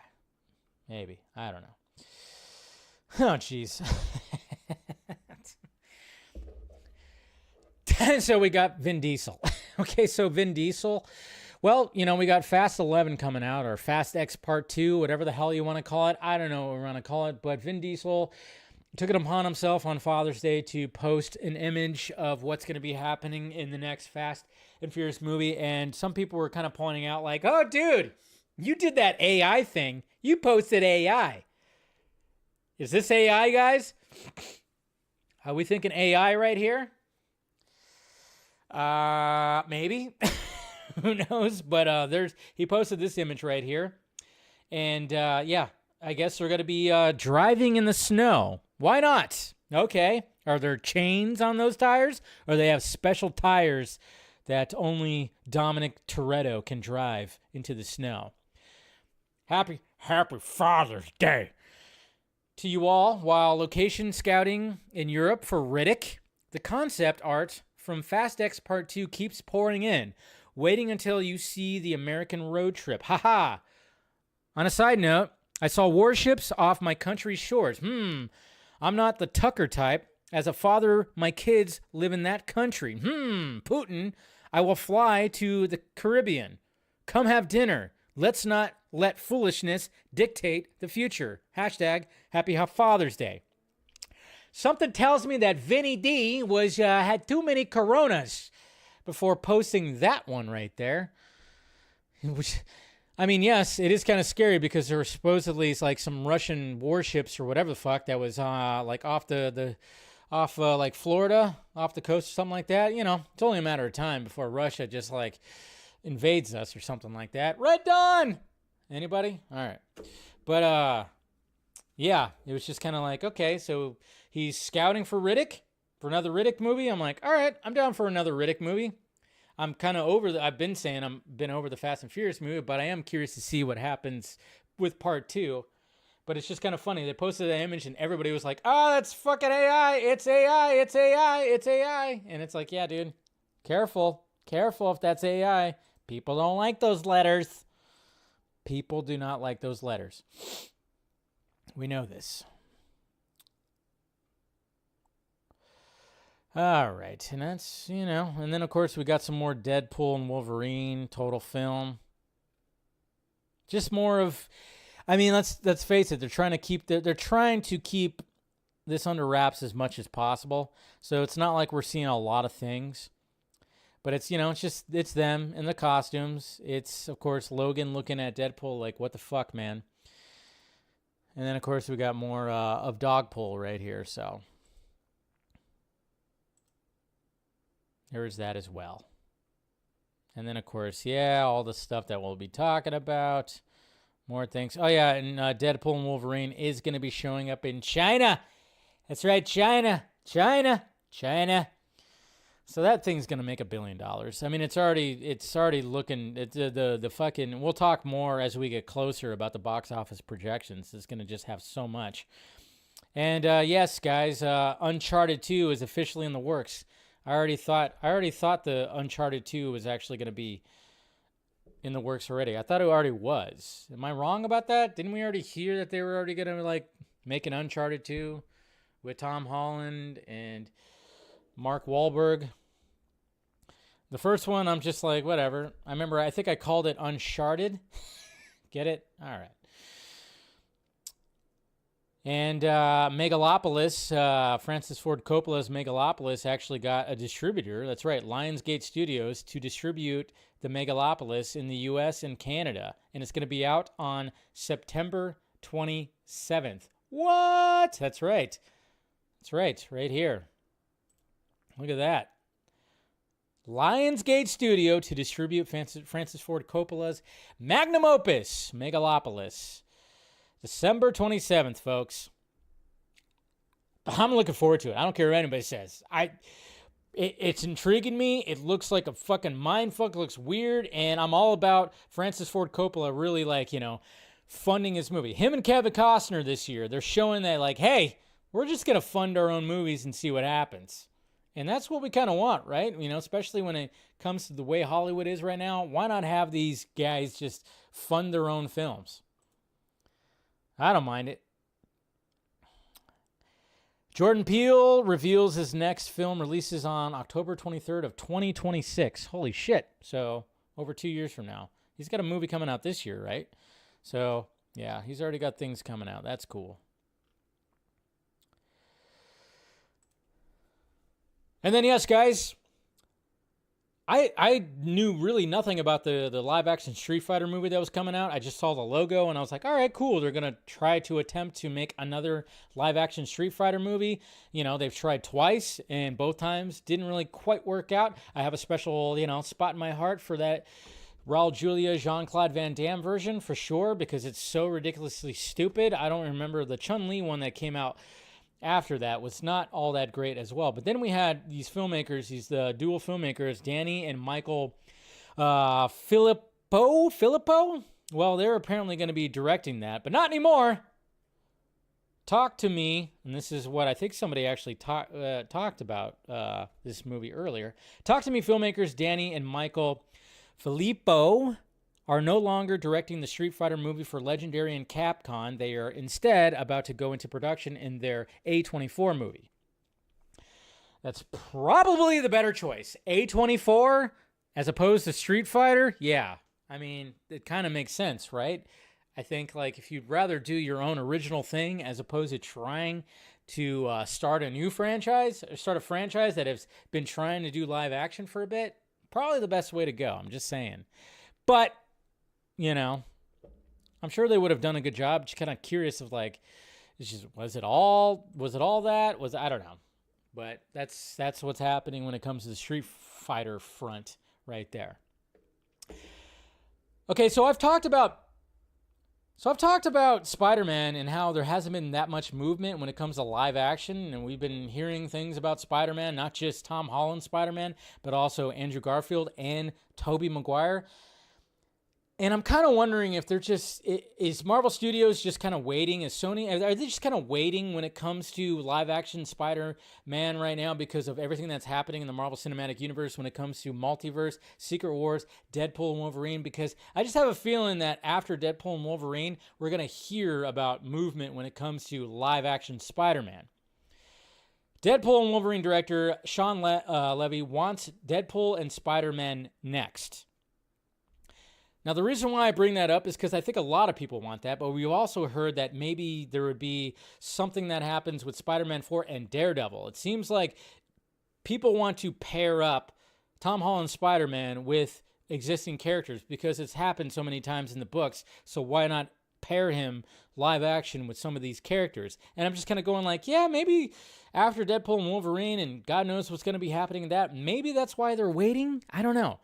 Maybe. I don't know. Oh, jeez. So we got Vin Diesel. Okay, so Vin Diesel. Well, we got Fast 11 coming out, or Fast X Part 2, whatever the hell you want to call it. I don't know what we want to call it, but Vin Diesel took it upon himself on Father's Day to post an image of what's going to be happening in the next Fast and Furious movie, and some people were kind of pointing out like, oh, dude, you did that AI thing. You posted AI. Is this AI, guys? Are we thinking AI right here? Maybe. Who knows? But he posted this image right here. And yeah, I guess they're going to be driving in the snow. Why not? Okay. Are there chains on those tires? Or they have special tires that only Dominic Toretto can drive into the snow? Happy Father's Day to you all. While location scouting in Europe for Riddick, the concept art from Fast X Part 2 keeps pouring in, waiting until you see the American road trip. Haha. On a side note, I saw warships off my country's shores. I'm not the Tucker type. As a father, my kids live in that country. Putin, I will fly to the Caribbean. Come have dinner. Let's not let foolishness dictate the future. Hashtag Happy Father's Day. Something tells me that Vinny D had too many Coronas before posting that one right there. Which, I mean, yes, it is kind of scary because there were supposedly like some Russian warships or whatever the fuck that was like off like Florida, off the coast or something like that. It's only a matter of time before Russia just like invades us or something like that. Red Dawn! Anybody? All right. But yeah, it was just kind of like, okay, so he's scouting for Riddick, for another Riddick movie. I'm like, all right, I'm down for another Riddick movie. I'm kind of over I've been saying I'm been over the Fast and Furious movie, but I am curious to see what happens with part 2. But it's just kind of funny. They posted the image and everybody was like, "Oh, that's fucking AI. It's AI. It's AI. It's AI." And it's like, yeah, dude, careful if that's AI. People don't like those letters. People do not like those letters. We know this. All right, and that's, and then of course we got some more Deadpool and Wolverine total film. Just more of, I mean, let's face it, they're trying to keep this under wraps as much as possible. So it's not like we're seeing a lot of things. But it's, it's them in the costumes. It's, of course, Logan looking at Deadpool like, what the fuck, man? And then, of course, we got more of Dogpool right here, so there's that as well. And then, of course, all the stuff that we'll be talking about. More things. Oh, yeah, and Deadpool and Wolverine is going to be showing up in China. That's right, China. So that thing's going to make $1 billion. I mean, it's already looking, the fucking, we'll talk more as we get closer about the box office projections. It's going to just have so much. And yes, guys, Uncharted 2 is officially in the works. I already thought the Uncharted 2 was actually going to be in the works already. I thought it already was. Am I wrong about that? Didn't we already hear that they were already going to make an Uncharted 2 with Tom Holland and Mark Wahlberg? The first one, I'm just like, whatever. I think I called it Uncharted. Get it? All right. And Megalopolis, Francis Ford Coppola's Megalopolis actually got a distributor. That's right, Lionsgate Studios, to distribute the Megalopolis in the U.S. and Canada. And it's going to be out on September 27th. What? That's right. Right here. Look at that. Lionsgate Studio to distribute Francis Ford Coppola's magnum opus, Megalopolis. December 27th, folks. I'm looking forward to it. I don't care what anybody says. It's intriguing me. It looks like a fucking mindfuck. It looks weird. And I'm all about Francis Ford Coppola really, funding his movie. Him and Kevin Costner this year, they're showing that, hey, we're just going to fund our own movies and see what happens. And that's what we kind of want, right? Especially when it comes to the way Hollywood is right now. Why not have these guys just fund their own films? I don't mind it. Jordan Peele reveals his next film releases on October 23rd of 2026. Holy shit. So over 2 years from now. He's got a movie coming out this year, right? So, yeah, he's already got things coming out. That's cool. And then, yes, guys, I knew really nothing about the live-action Street Fighter movie that was coming out. I just saw the logo, and I was like, all right, cool. They're going to try to attempt to make another live-action Street Fighter movie. They've tried twice, and both times didn't really quite work out. I have a special, spot in my heart for that Raul Julia, Jean-Claude Van Damme version, for sure, because it's so ridiculously stupid. I don't remember the Chun-Li one that came out after that was not all that great as well. But then we had these filmmakers, these dual filmmakers, Danny and Michael Filippo. Well, they're apparently going to be directing that, but not anymore. Talk to Me, and this is what I think somebody actually talked about this movie earlier. Talk to Me filmmakers Danny and Michael Filippo are no longer directing the Street Fighter movie for Legendary and Capcom. They are instead about to go into production in their A24 movie. That's probably the better choice. A24 as opposed to Street Fighter? Yeah. I mean, it kind of makes sense, right? I think if you'd rather do your own original thing as opposed to trying to start a franchise that has been trying to do live action for a bit, probably the best way to go. I'm just saying. But I'm sure they would have done a good job. Just kind of curious of was it all that? I don't know. But that's what's happening when it comes to the Street Fighter front right there. Okay, so I've talked about So I've talked about Spider-Man and how there hasn't been that much movement when it comes to live action, and we've been hearing things about Spider-Man, not just Tom Holland Spider-Man, but also Andrew Garfield and Tobey Maguire. And I'm kind of wondering if they're just, is Marvel Studios just kind of waiting? Is Sony, are they just kind of waiting when it comes to live action Spider-Man right now because of everything that's happening in the Marvel Cinematic Universe when it comes to Multiverse, Secret Wars, Deadpool and Wolverine? Because I just have a feeling that after Deadpool and Wolverine, we're going to hear about movement when it comes to live action Spider-Man. Deadpool and Wolverine director Sean Levy wants Deadpool and Spider-Man next. Now, the reason why I bring that up is because I think a lot of people want that, but we've also heard that maybe there would be something that happens with Spider-Man 4 and Daredevil. It seems like people want to pair up Tom Holland's Spider-Man with existing characters because it's happened so many times in the books, so why not pair him live action with some of these characters? And I'm just kind of going like, yeah, maybe after Deadpool and Wolverine and God knows what's going to be happening in that, maybe that's why they're waiting. I don't know.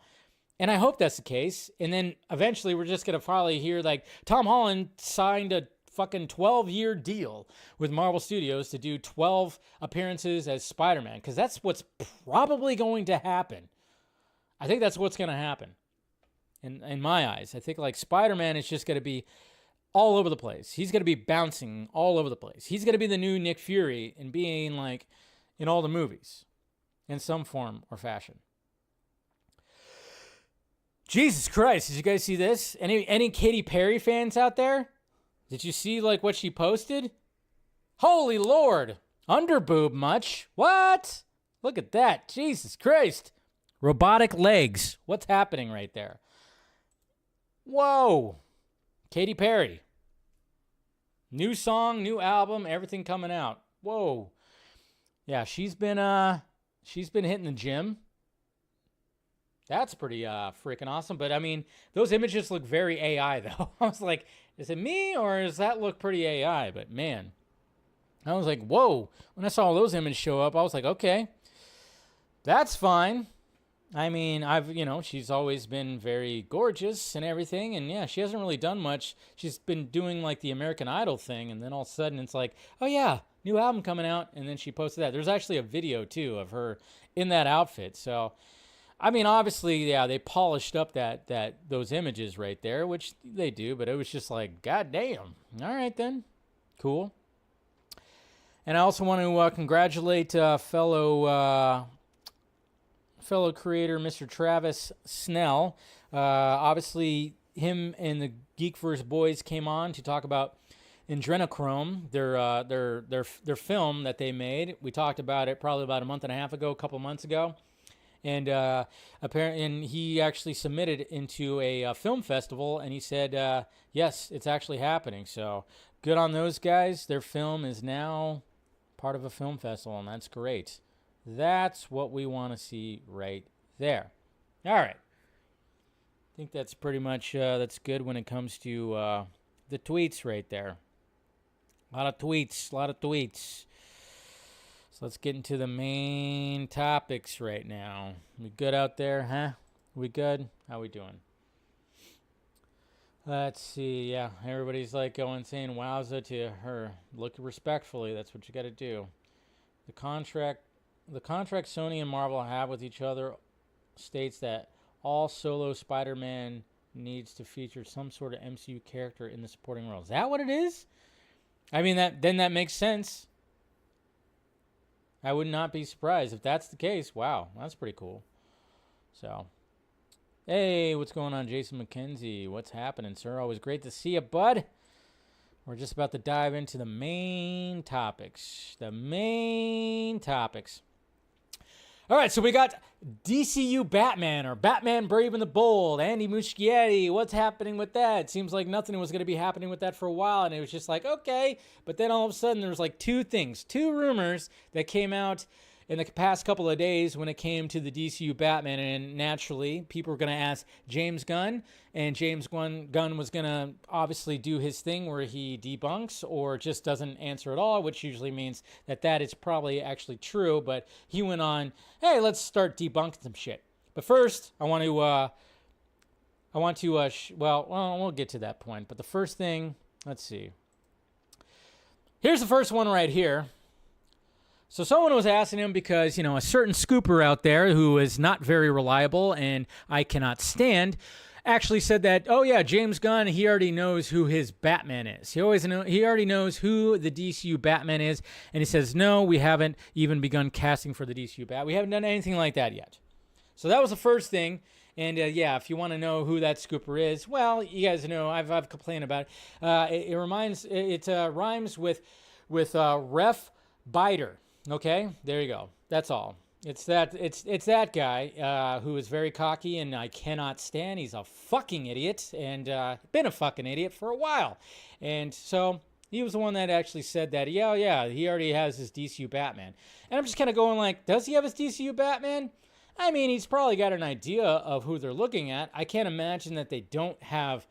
And I hope that's the case. And then eventually we're just going to probably hear like Tom Holland signed a fucking 12-year deal with Marvel Studios to do 12 appearances as Spider-Man, because that's what's probably going to happen. I think that's what's going to happen in my eyes. I think like Spider-Man is just going to be all over the place. He's going to be bouncing all over the place. He's going to be the new Nick Fury and being like in all the movies in some form or fashion. Jesus Christ, did you guys see this? Any Katy Perry fans out there? Did you see like what she posted? Holy Lord, underboob much? What? Look at that, Jesus Christ. Robotic legs, what's happening right there? Whoa, Katy Perry. New song, new album, everything coming out. Whoa. Yeah, she's been hitting the gym. That's pretty freaking awesome. But, I mean, those images look very AI, though. I was like, is it me or does that look pretty AI? But, man, I was like, whoa. When I saw those images show up, I was like, okay, that's fine. I mean, she's always been very gorgeous and everything. And, yeah, she hasn't really done much. She's been doing, like, the American Idol thing. And then all of a sudden it's like, oh, yeah, new album coming out. And then she posted that. There's actually a video, too, of her in that outfit. So, I mean, obviously, yeah, they polished up those images right there, which they do, but it was just like, God damn. All right, then. Cool. And I also want to congratulate fellow creator, Mr. Travis Snell. Obviously, him and the Geekverse boys came on to talk about Adrenochrome, their film that they made. We talked about it probably about a couple months ago. And apparently, and he actually submitted into a film festival, and he said, yes, it's actually happening. So good on those guys. Their film is now part of a film festival, and that's great. That's what we want to see right there. All right. I think that's pretty much, that's good when it comes to the tweets right there. A lot of tweets. So let's get into the main topics right now. We good out there, huh? We good? How we doing? Let's see. Yeah, everybody's like going saying wowza to her. Look respectfully. That's what you got to do. The contract Sony and Marvel have with each other states that all solo Spider-Man needs to feature some sort of MCU character in the supporting role. Is that what it is? I mean, that makes sense. I would not be surprised if that's the case. Wow, that's pretty cool. So, hey, what's going on, Jason McKenzie? What's happening, sir? Always great to see you, bud. We're just about to dive into the main topics. All right, so we got DCU Batman, or Batman Brave and the Bold, Andy Muschietti. What's happening with that? It seems like nothing was going to be happening with that for a while, and it was just like, okay. But then all of a sudden, there was like two rumors that came out in the past couple of days when it came to the DCU Batman, and naturally, people were going to ask James Gunn, and James Gunn was going to obviously do his thing where he debunks or just doesn't answer at all, which usually means that is probably actually true, but he went on, hey, let's start debunking some shit. But first, we'll get to that point, but the first thing Let's see. Here's the first one right here. So someone was asking him because, a certain scooper out there who is not very reliable and I cannot stand actually said that, oh yeah, James Gunn, he already knows who his Batman is. He already knows who the DCU Batman is. And he says, no, we haven't even begun casting for the DCU Bat. We haven't done anything like that yet. So that was the first thing. And yeah, if you want to know who that scooper is, well, you guys know I've complained about it. It rhymes with Ref Biter. Okay, there you go. That's all. It's that guy who is very cocky and I cannot stand. He's a fucking idiot and been a fucking idiot for a while. And so he was the one that actually said that. Yeah, he already has his DCU Batman. And I'm just kind of going like, does he have his DCU Batman? I mean, he's probably got an idea of who they're looking at. I can't imagine that they don't have,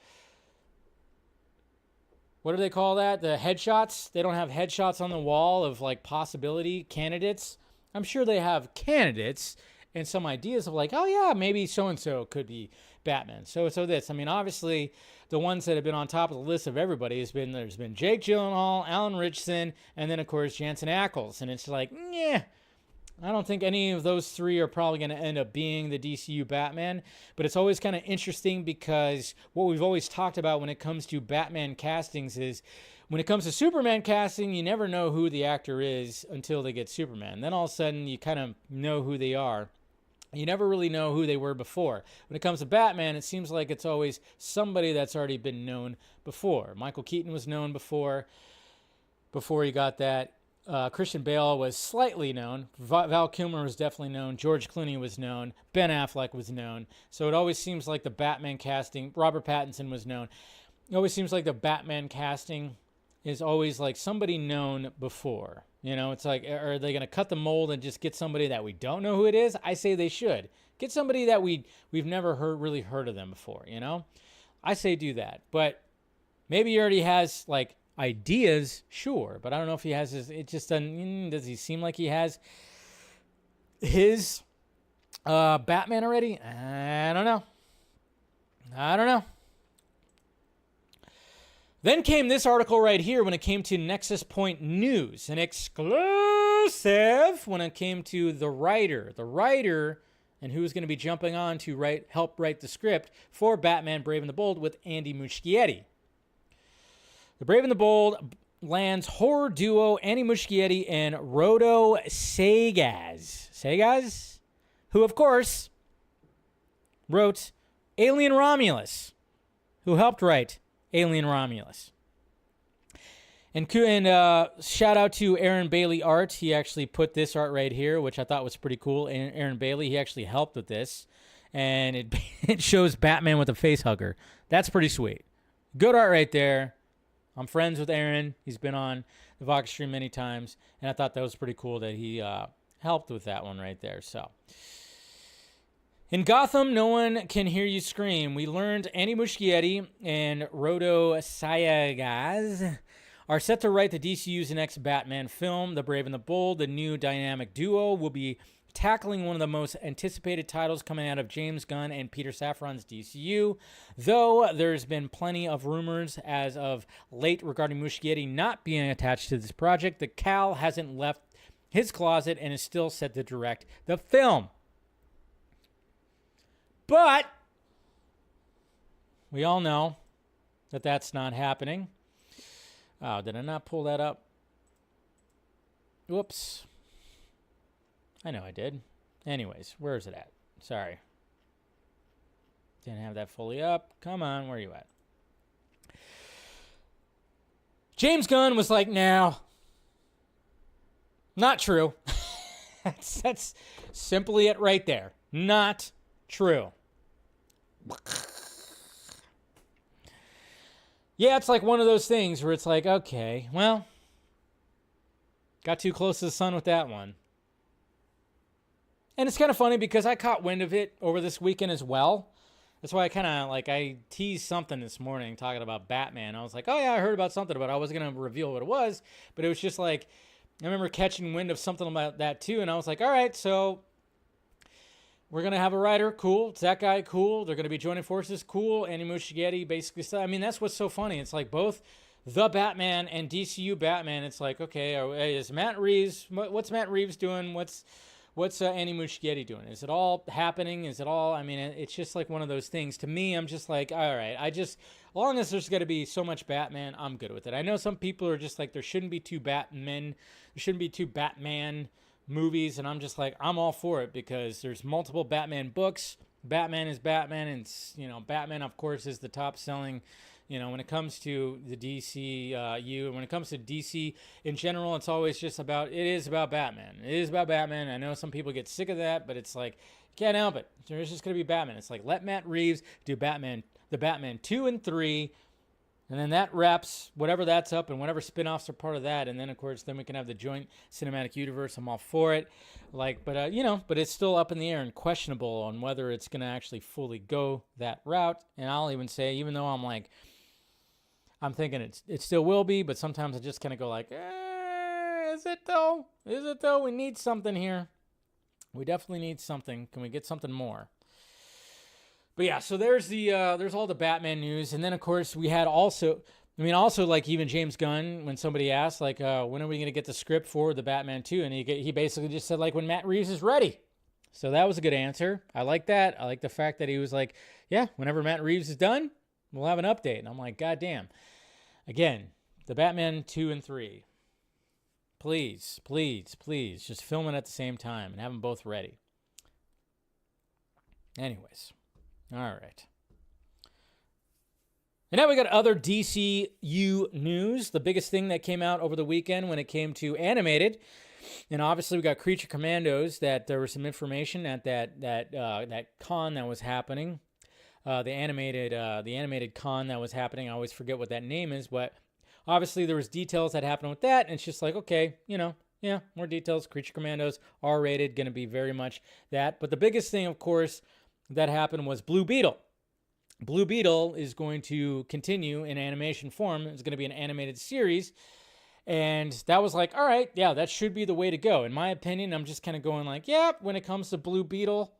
what do they call that? The headshots? They don't have headshots on the wall of like possibility candidates. I'm sure they have candidates and some ideas of like, oh yeah, maybe so-and-so could be Batman. So this, I mean, obviously the ones that have been on top of the list of everybody there's been Jake Gyllenhaal, Alan Ritchson, and then of course Jensen Ackles. And it's like, yeah. I don't think any of those three are probably going to end up being the DCU Batman, but it's always kind of interesting because what we've always talked about when it comes to Batman castings is when it comes to Superman casting, you never know who the actor is until they get Superman. Then all of a sudden you kind of know who they are. You never really know who they were before. When it comes to Batman, it seems like it's always somebody that's already been known before. Michael Keaton was known before he got that. Christian Bale was slightly known. Val Kilmer was definitely known. George Clooney was known. Ben Affleck was known. So it always seems like the Batman casting, Robert Pattinson was known. It always seems like the Batman casting is always like somebody known before. It's like, are they going to cut the mold and just get somebody that we don't know who it is? I say they should. Get somebody that we've never really heard of them before, I say do that. But maybe he already has like ideas, sure, but I don't know if he has his. It just doesn't. Does he seem like he has his Batman already? I don't know. Then came this article right here when it came to Nexus Point News, an exclusive when it came to the writer, and who's going to be jumping on to help write the script for Batman: Brave and the Bold with Andy Muschietti. The Brave and the Bold lands horror duo Andy Muschietti and Rodo Sagaz, who, of course, wrote Alien Romulus, who helped write Alien Romulus. And shout out to AaronBaileyArt. He actually put this art right here, which I thought was pretty cool. And Aaron Bailey, he actually helped with this. And it shows Batman with a face hugger. That's pretty sweet. Good art right there. I'm friends with Aaron. He's been on the Vox stream many times, and I thought that was pretty cool that he helped with that one right there. So, in Gotham, no one can hear you scream. We learned Andy Muschietti and Rodo Sayagaz are set to write the DCU's next Batman film, The Brave and the Bold. The new dynamic duo will be tackling one of the most anticipated titles coming out of James Gunn and Peter Safran's DCU, though there's been plenty of rumors as of late regarding Muschietti not being attached to this project. The Cal hasn't left his closet and is still set to direct the film. But we all know that that's not happening. Oh, did I not pull that up? Whoops. I know I did. Anyways, where is it at? Sorry. Didn't have that fully up. Come on, where are you at? James Gunn was like, no. Not true. That's simply it right there. Not true. Yeah, it's like one of those things where it's like, okay, well, got too close to the sun with that one. And it's kind of funny because I caught wind of it over this weekend as well. That's why I teased something this morning talking about Batman. I was like, oh yeah, I heard about something, but I wasn't going to reveal what it was. But it was just like, I remember catching wind of something about that too. And I was like, all right, so we're going to have a writer. Cool. It's that guy. Cool. They're going to be joining forces. Cool. Andy Muschietti basically said, I mean, that's what's so funny. It's like both the Batman and DCU Batman. It's like, okay, is Matt Reeves? What's Matt Reeves doing? What's Andy Muschietti doing? Is it all happening? Is it all? I mean, it's just like one of those things. To me, I'm just like, all right. As long as there's got to be so much Batman, I'm good with it. I know some people are just like, there shouldn't be two Batmen. There shouldn't be two Batman movies, and I'm just like, I'm all for it because there's multiple Batman books. Batman is Batman, and Batman, of course, is the top selling. When it comes to the DCU, when it comes to DC in general, it is about Batman. It is about Batman. I know some people get sick of that, but it's like, you can't help it. There's just going to be Batman. It's like, let Matt Reeves do the Batman 2 and 3, and then that wraps whatever that's up and whatever spinoffs are part of that. And then, of course, then we can have the joint cinematic universe. I'm all for it. But it's still up in the air and questionable on whether it's going to actually fully go that route. And I'll even say, even though I'm thinking it still will be, but sometimes I just kind of go like, is it though? Is it though? We need something here. We definitely need something. Can we get something more? But yeah, so there's all the Batman news. And then, of course, we had also like even James Gunn, when somebody asked, like, when are we going to get the script for the Batman 2? And he basically just said, like, when Matt Reeves is ready. So that was a good answer. I like that. I like the fact that he was like, yeah, whenever Matt Reeves is done, we'll have an update. And I'm like, God damn. Again, the Batman 2 and 3. Please, please, please, just film it at the same time and have them both ready. Anyways, all right. And now we got other DCU news. The biggest thing that came out over the weekend when it came to animated, and obviously we got Creature Commandos. That there was some information at that con that was happening. The animated con that was happening. I always forget what that name is, but obviously there was details that happened with that, and it's just like, okay, more details. Creature Commandos, R-rated, going to be very much that. But the biggest thing, of course, that happened was Blue Beetle. Blue Beetle is going to continue in animation form. It's going to be an animated series, and that was like, all right, yeah, that should be the way to go. In my opinion, I'm just kind of going like, yeah, when it comes to Blue Beetle,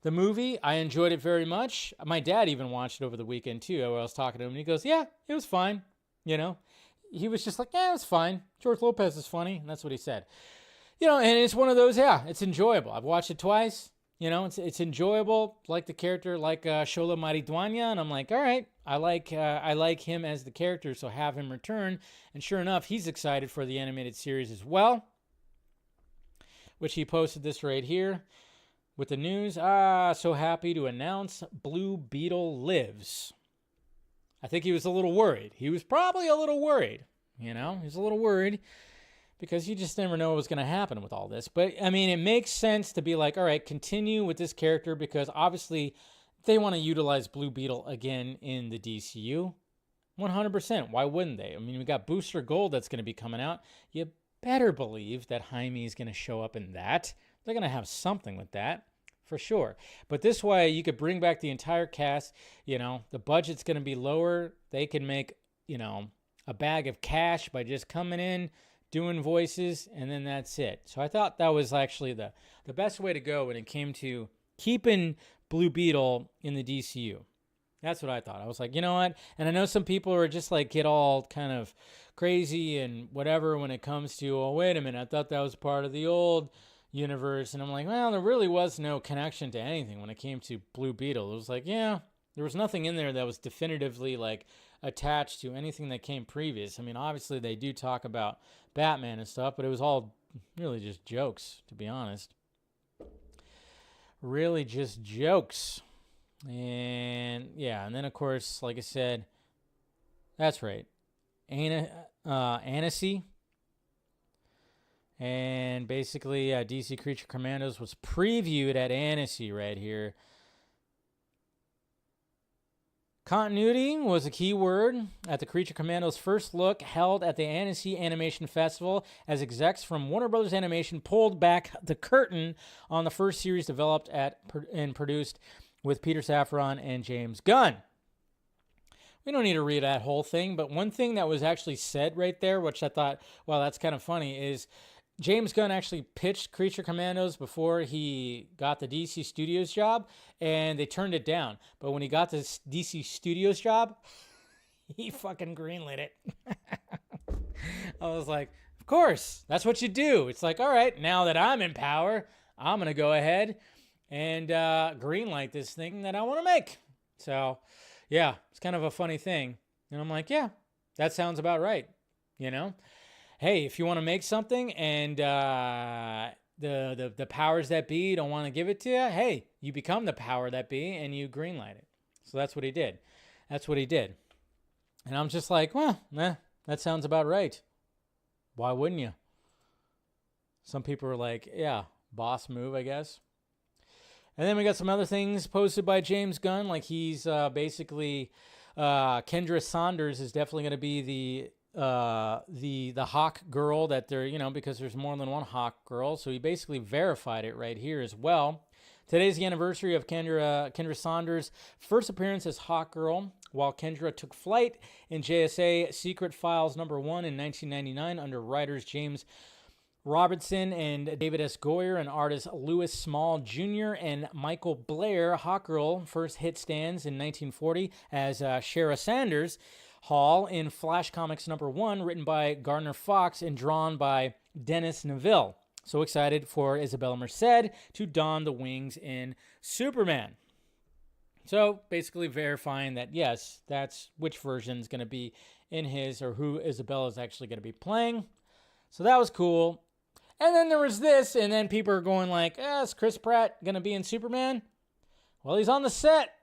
the movie, I enjoyed it very much. My dad even watched it over the weekend, too. I was talking to him, and he goes, yeah, it was fine. He was just like, yeah, it was fine. George Lopez is funny, and that's what he said. And it's one of those, yeah, it's enjoyable. I've watched it twice. It's enjoyable, like the character, like Shola Maridueña, and I'm like, all right, I like him as the character, so have him return. And sure enough, he's excited for the animated series as well, which he posted this right here. With the news, so happy to announce Blue Beetle lives. I think he was a little worried. He was probably a little worried, He was a little worried because you just never know what's going to happen with all this. But, I mean, it makes sense to be like, all right, continue with this character because obviously they want to utilize Blue Beetle again in the DCU. 100%. Why wouldn't they? I mean, we got Booster Gold that's going to be coming out. You better believe that Jaime is going to show up in that. They're going to have something with that, for sure. But this way, you could bring back the entire cast. The budget's going to be lower. They can make, a bag of cash by just coming in, doing voices, and then that's it. So I thought that was actually the best way to go when it came to keeping Blue Beetle in the DCU. That's what I thought. I was like, you know what? And I know some people are just like get all kind of crazy and whatever when it comes to, oh, wait a minute, I thought that was part of the old universe. And I'm like, well, there really was no connection to anything when it came to Blue Beetle. It was like, yeah, there was nothing in there that was definitively like attached to anything that came previous. I mean, obviously they do talk about Batman and stuff, but it was all really just jokes, to be honest. Really just jokes. And yeah, and then of course, like I said, that's right, Annecy. And basically, DC Creature Commandos was previewed at Annecy right here. Continuity was a key word at the Creature Commandos' first look held at the Annecy Animation Festival as execs from Warner Brothers Animation pulled back the curtain on the first series developed and produced with Peter Safran and James Gunn. We don't need to read that whole thing, but one thing that was actually said right there, which I thought, well, that's kind of funny, is James Gunn actually pitched Creature Commandos before he got the DC Studios job, and they turned it down. But when he got this DC Studios job, he fucking greenlit it. I was like, of course, that's what you do. It's like, all right, now that I'm in power, I'm going to go ahead and greenlight this thing that I want to make. So, yeah, it's kind of a funny thing. And I'm like, yeah, that sounds about right. You know, hey, if you want to make something and the powers that be don't want to give it to you, hey, you become the power that be and you greenlight it. So that's what he did. That's what he did. And I'm just like, well, that sounds about right. Why wouldn't you? Some people are like, yeah, boss move, I guess. And then we got some other things posted by James Gunn. Like he's basically, Kendra Saunders is definitely going to be the Hawk girl that they're, you know, because there's more than one Hawk girl. So he basically verified it right here as well. Today's the anniversary of Kendra Saunders' first appearance as Hawk Girl, while Kendra took flight in JSA Secret Files #1 in 1999 under writers James Robertson and David S. Goyer and artists Louis Small Jr. and Michael Blair. Hawkgirl first hit stands in 1940 as Shara Sanders Hall in Flash Comics #1, written by Gardner Fox and drawn by Dennis Neville. So excited for Isabella Merced to don the wings in Superman. So basically verifying that, yes, that's which version is going to be in his, or who Isabella is actually going to be playing. So that was cool. And then there was this, and then people are going like, is Chris Pratt going to be in Superman? Well, he's on the set.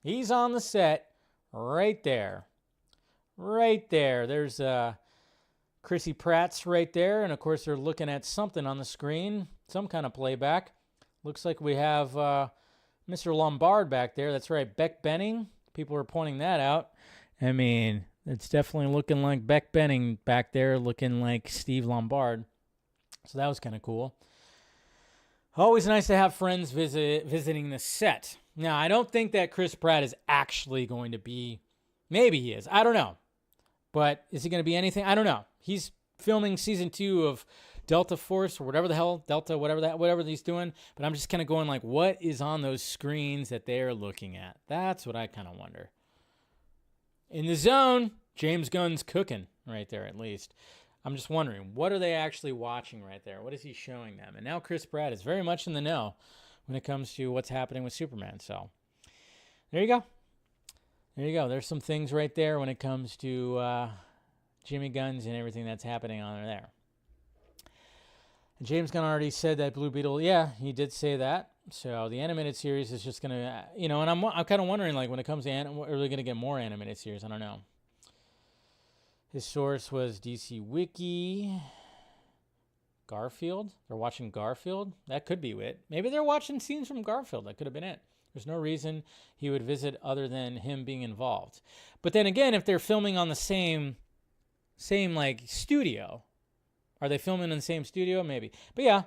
He's on the set right there. Right there. There's Chrissy Pratt's right there. And, of course, they're looking at something on the screen, some kind of playback. Looks like we have Mr. Lombard back there. That's right, Beck Benning. People are pointing that out. I mean, it's definitely looking like Beck Benning back there, looking like Steve Lombard. So that was kind of cool. Always nice to have friends visiting the set. Now, I don't think that Chris Pratt is actually going to be, maybe he is, I don't know. But is he going to be anything? I don't know. He's filming season 2 of Delta Force or whatever the hell, Delta, whatever he's doing. But I'm just kind of going like, what is on those screens that they're looking at? That's what I kind of wonder. In the zone, James Gunn's cooking right there at least. I'm just wondering, what are they actually watching right there? What is he showing them? And now Chris Pratt is very much in the know when it comes to what's happening with Superman. So there you go. There you go. There's some things right there when it comes to Jimmy Guns and everything that's happening on there. And James Gunn already said that Blue Beetle, yeah, he did say that. So the animated series is just going to, you know, and I'm kind of wondering, like, when it comes to, are they going to get more animated series? I don't know. His source was DC Wiki. Garfield? They're watching Garfield? That could be it. Maybe they're watching scenes from Garfield. That could have been it. There's no reason he would visit other than him being involved. But then again, if they're filming on the same like studio, are they filming in the same studio? Maybe. But yeah,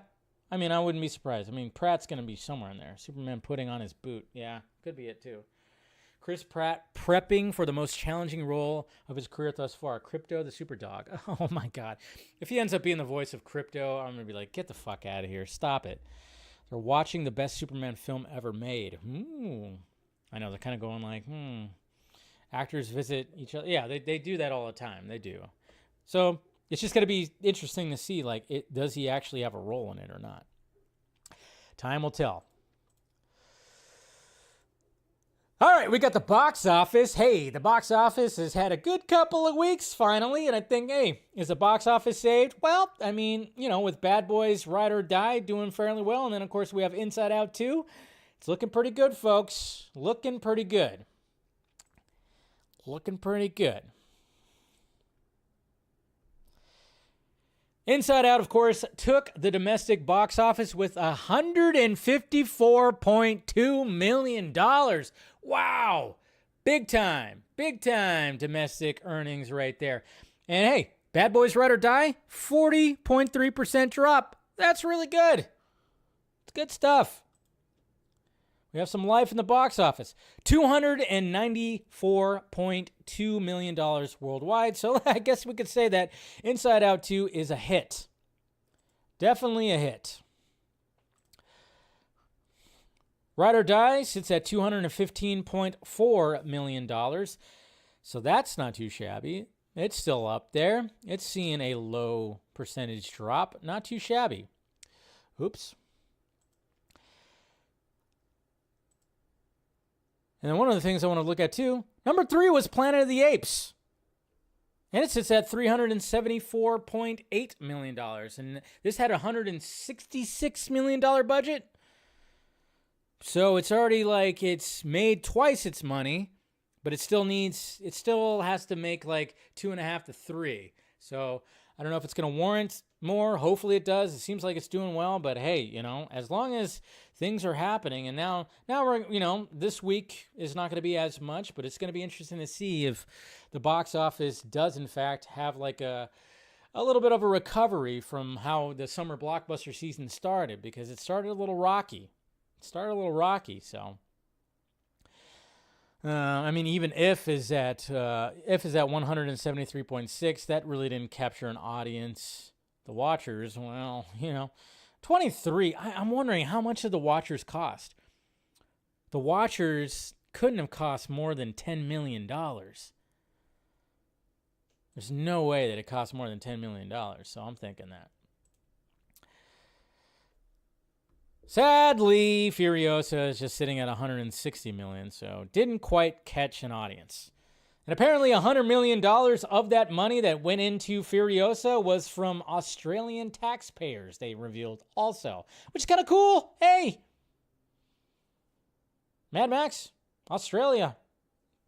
I mean, I wouldn't be surprised. I mean, Pratt's going to be somewhere in there. Superman putting on his boot. Yeah, could be it too. Chris Pratt prepping for the most challenging role of his career thus far. Crypto the Superdog. Oh my God. If he ends up being the voice of Crypto, I'm going to be like, get the fuck out of here. Stop it. They're watching the best Superman film ever made. I know, they're kind of going like, actors visit each other. Yeah, they do that all the time. They do. So it's just going to be interesting to see, like, does he actually have a role in it or not? Time will tell. All right, we got the box office. Hey, the box office has had a good couple of weeks finally, and I think, hey, is the box office saved? Well, I mean, you know, with Bad Boys Ride or Die doing fairly well, and then, of course, we have Inside Out 2. It's looking pretty good, folks. Looking pretty good. Looking pretty good. Inside Out, of course, took the domestic box office with $154.2 million. Wow. Big time domestic earnings right there. And hey, Bad Boys Ride or Die, 40.3% drop. That's really good. It's good stuff. We have some life in the box office. $294.2 million worldwide. So I guess we could say that Inside Out 2 is a hit. Definitely a hit. Ride or Die sits at $215.4 million. So that's not too shabby. It's still up there. It's seeing a low percentage drop. Not too shabby. Oops. And then one of the things I want to look at too, number 3 was Planet of the Apes. And it sits at $374.8 million. And this had a $166 million budget. So it's already like it's made twice its money, but it still has to make like 2.5 to 3. So I don't know if it's going to warrant more. Hopefully it does. It seems like it's doing well, but hey, as long as things are happening, and now we're, this week is not going to be as much, but it's going to be interesting to see if the box office does in fact have like a little bit of a recovery from how the summer blockbuster season started, because it started a little rocky. So even if is at 173.6, that really didn't capture an audience. The Watchers, well, 23. I'm wondering how much did The Watchers cost? The Watchers couldn't have cost more than $10 million. There's no way that it cost more than $10 million, so I'm thinking that. Sadly, Furiosa is just sitting at 160 million, so didn't quite catch an audience. And apparently $100 million of that money that went into Furiosa was from Australian taxpayers, they revealed also, which is kind of cool. Hey, Mad Max, Australia,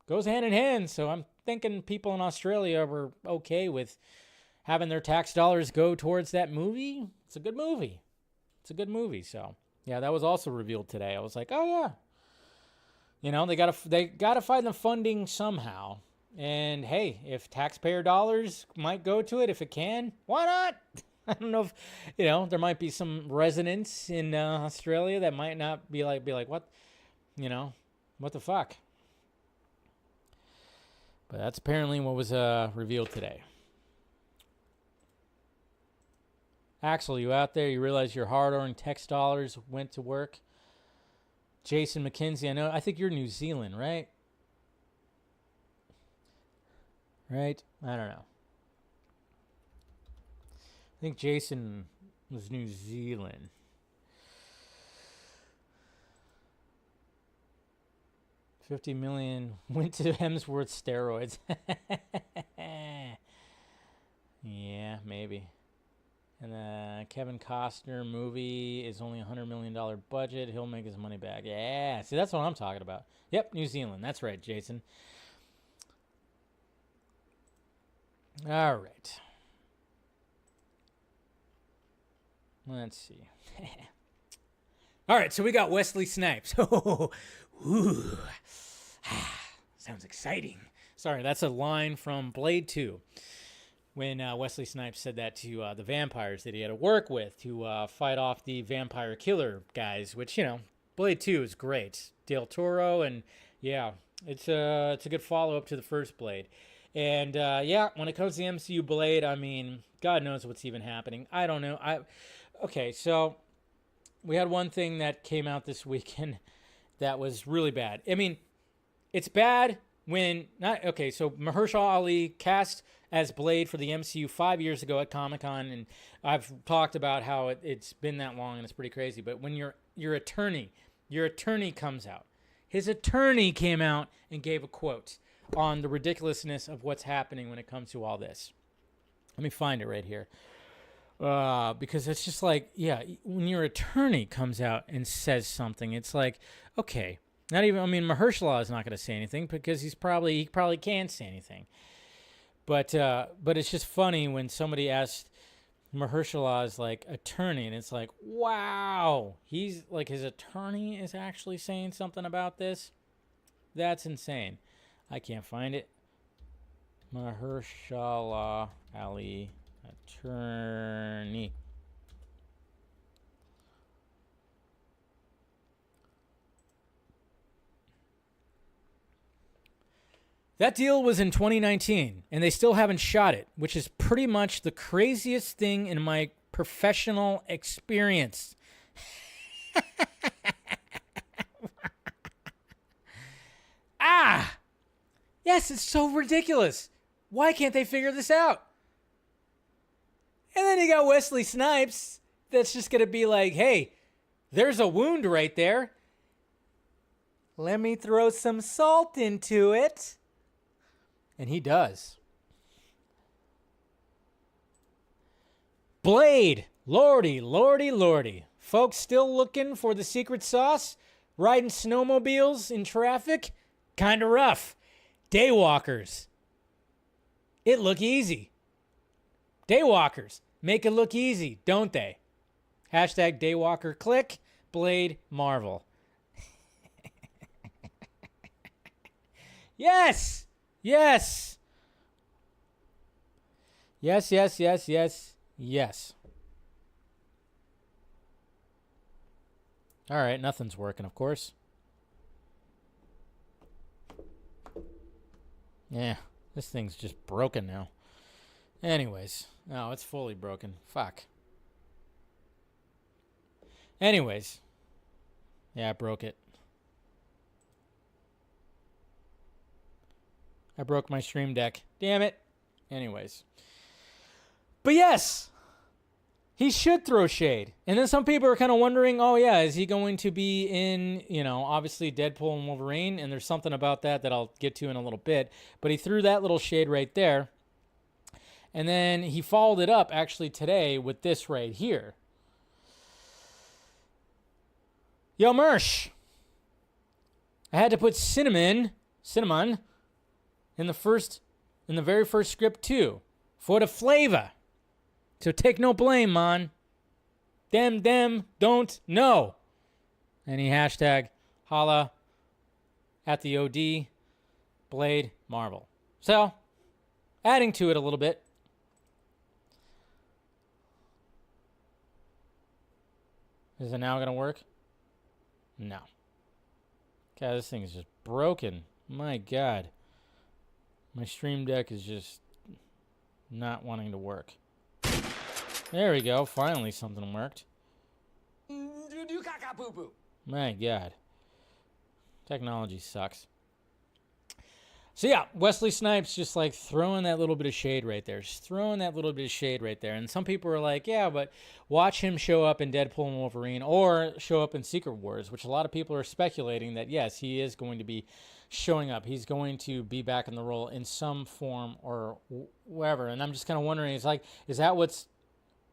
goes hand in hand, so I'm thinking people in Australia were okay with having their tax dollars go towards that movie. It's a good movie. So yeah, that was also revealed today. I was like, oh yeah, they gotta find the funding somehow. And hey, if taxpayer dollars might go to it, if it can, why not? I don't know if there might be some residents in Australia that might not be like what, what the fuck. But that's apparently what was revealed today. Axel, you out there? You realize your hard-earned tax dollars went to work? Jason McKenzie, I think you're New Zealand, right? Right? I don't know. I think Jason was New Zealand. $50 million went to Hemsworth steroids. Yeah, maybe. And the Kevin Costner movie is only $100 million budget. He'll make his money back. Yeah, see, that's what I'm talking about. Yep, New Zealand. That's right, Jason. All right. Let's see. All right, so we got Wesley Snipes. Ooh. Sounds exciting. Sorry, that's a line from Blade 2. When Wesley Snipes said that to the vampires that he had to work with to fight off the vampire killer guys, which, Blade 2 is great. Del Toro, and yeah, it's a good follow-up to the first Blade. And when it comes to the MCU Blade, God knows what's even happening. I don't know. Okay, so we had one thing that came out this weekend that was really bad. It's bad when so Mahershala Ali cast as Blade for the MCU 5 years ago at Comic-Con, and I've talked about how it's been that long and it's pretty crazy. But when your attorney comes out, his attorney came out and gave a quote on the ridiculousness of what's happening when it comes to all this. Let me find it right here. Because it's just like, when your attorney comes out and says something, it's like, okay, not even, Mahershala is not going to say anything because he probably can't say anything. But it's just funny when somebody asked Mahershala's attorney, and it's like, wow, he's like, his attorney is actually saying something about this. That's insane. I can't find it. Mahershala Ali, attorney. That deal was in 2019, and they still haven't shot it, which is pretty much the craziest thing in my professional experience. Yes, it's so ridiculous. Why can't they figure this out? And then you got Wesley Snipes that's just going to be like, hey, there's a wound right there. Let me throw some salt into it. And he does. Blade. Lordy, lordy, lordy. Folks still looking for the secret sauce? Riding snowmobiles in traffic? Kinda rough. Daywalkers. It look easy. Daywalkers make it look easy, don't they? Hashtag Daywalker click. Blade Marvel. Yes! Yes! Yes, yes, yes, yes, yes. All right, nothing's working, of course. Yeah, this thing's just broken now. Anyways, no, it's fully broken. Fuck. Anyways. Yeah, I broke it. I broke my stream deck. Damn it. Anyways. But yes, he should throw shade. And then some people are kind of wondering, oh yeah, is he going to be in, you know, obviously Deadpool and Wolverine? And there's something about that I'll get to in a little bit. But he threw that little shade right there. And then he followed it up actually today with this right here. Yo, Mersh. I had to put cinnamon in the very first script too, for the flavor. So take no blame, man. Them don't know. Any hashtag holla at the OD Blade Marvel. So, adding to it a little bit. Is it now going to work? No. God, this thing is just broken. My God. My stream deck is just not wanting to work. There we go. Finally something worked. My God. Technology sucks. So yeah, Wesley Snipes just like throwing that little bit of shade right there. Just throwing that little bit of shade right there. And some people are like, yeah, but watch him show up in Deadpool and Wolverine or show up in Secret Wars, which a lot of people are speculating that, yes, he is going to be showing up. He's going to be back in the role in some form or whatever. And I'm just kind of wondering, it's like, is that what's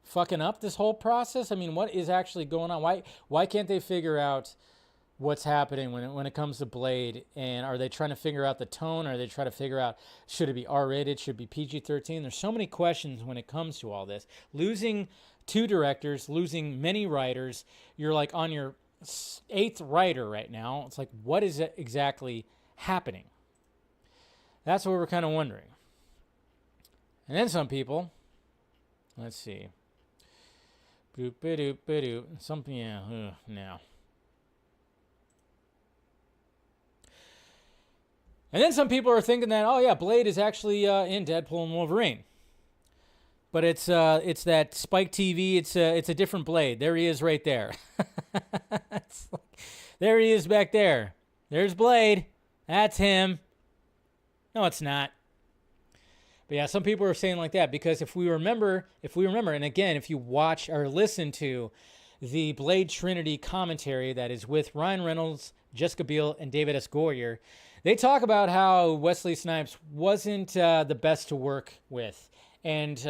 fucking up this whole process? I mean, what is actually going on? Why can't they figure out what's happening when it comes to Blade? And are they trying to figure out the tone? Are they trying to figure out, should it be R-rated? Should it be PG-13? There's so many questions when it comes to all this. Losing 2 directors, losing many writers. You're like on your 8th writer right now. It's like, what is it exactly happening? That's what we're kind of wondering. And then some people, let's see. Something, yeah, now. And then some people are thinking that, oh yeah, Blade is actually in Deadpool and Wolverine. But it's that Spike TV. It's a different Blade. There he is right there. There he is back there. There's Blade. That's him. No, it's not. But yeah, some people are saying like that because if we remember, and again, if you watch or listen to the Blade Trinity commentary that is with Ryan Reynolds, Jessica Biel, and David S. Goyer, they talk about how Wesley Snipes wasn't the best to work with. And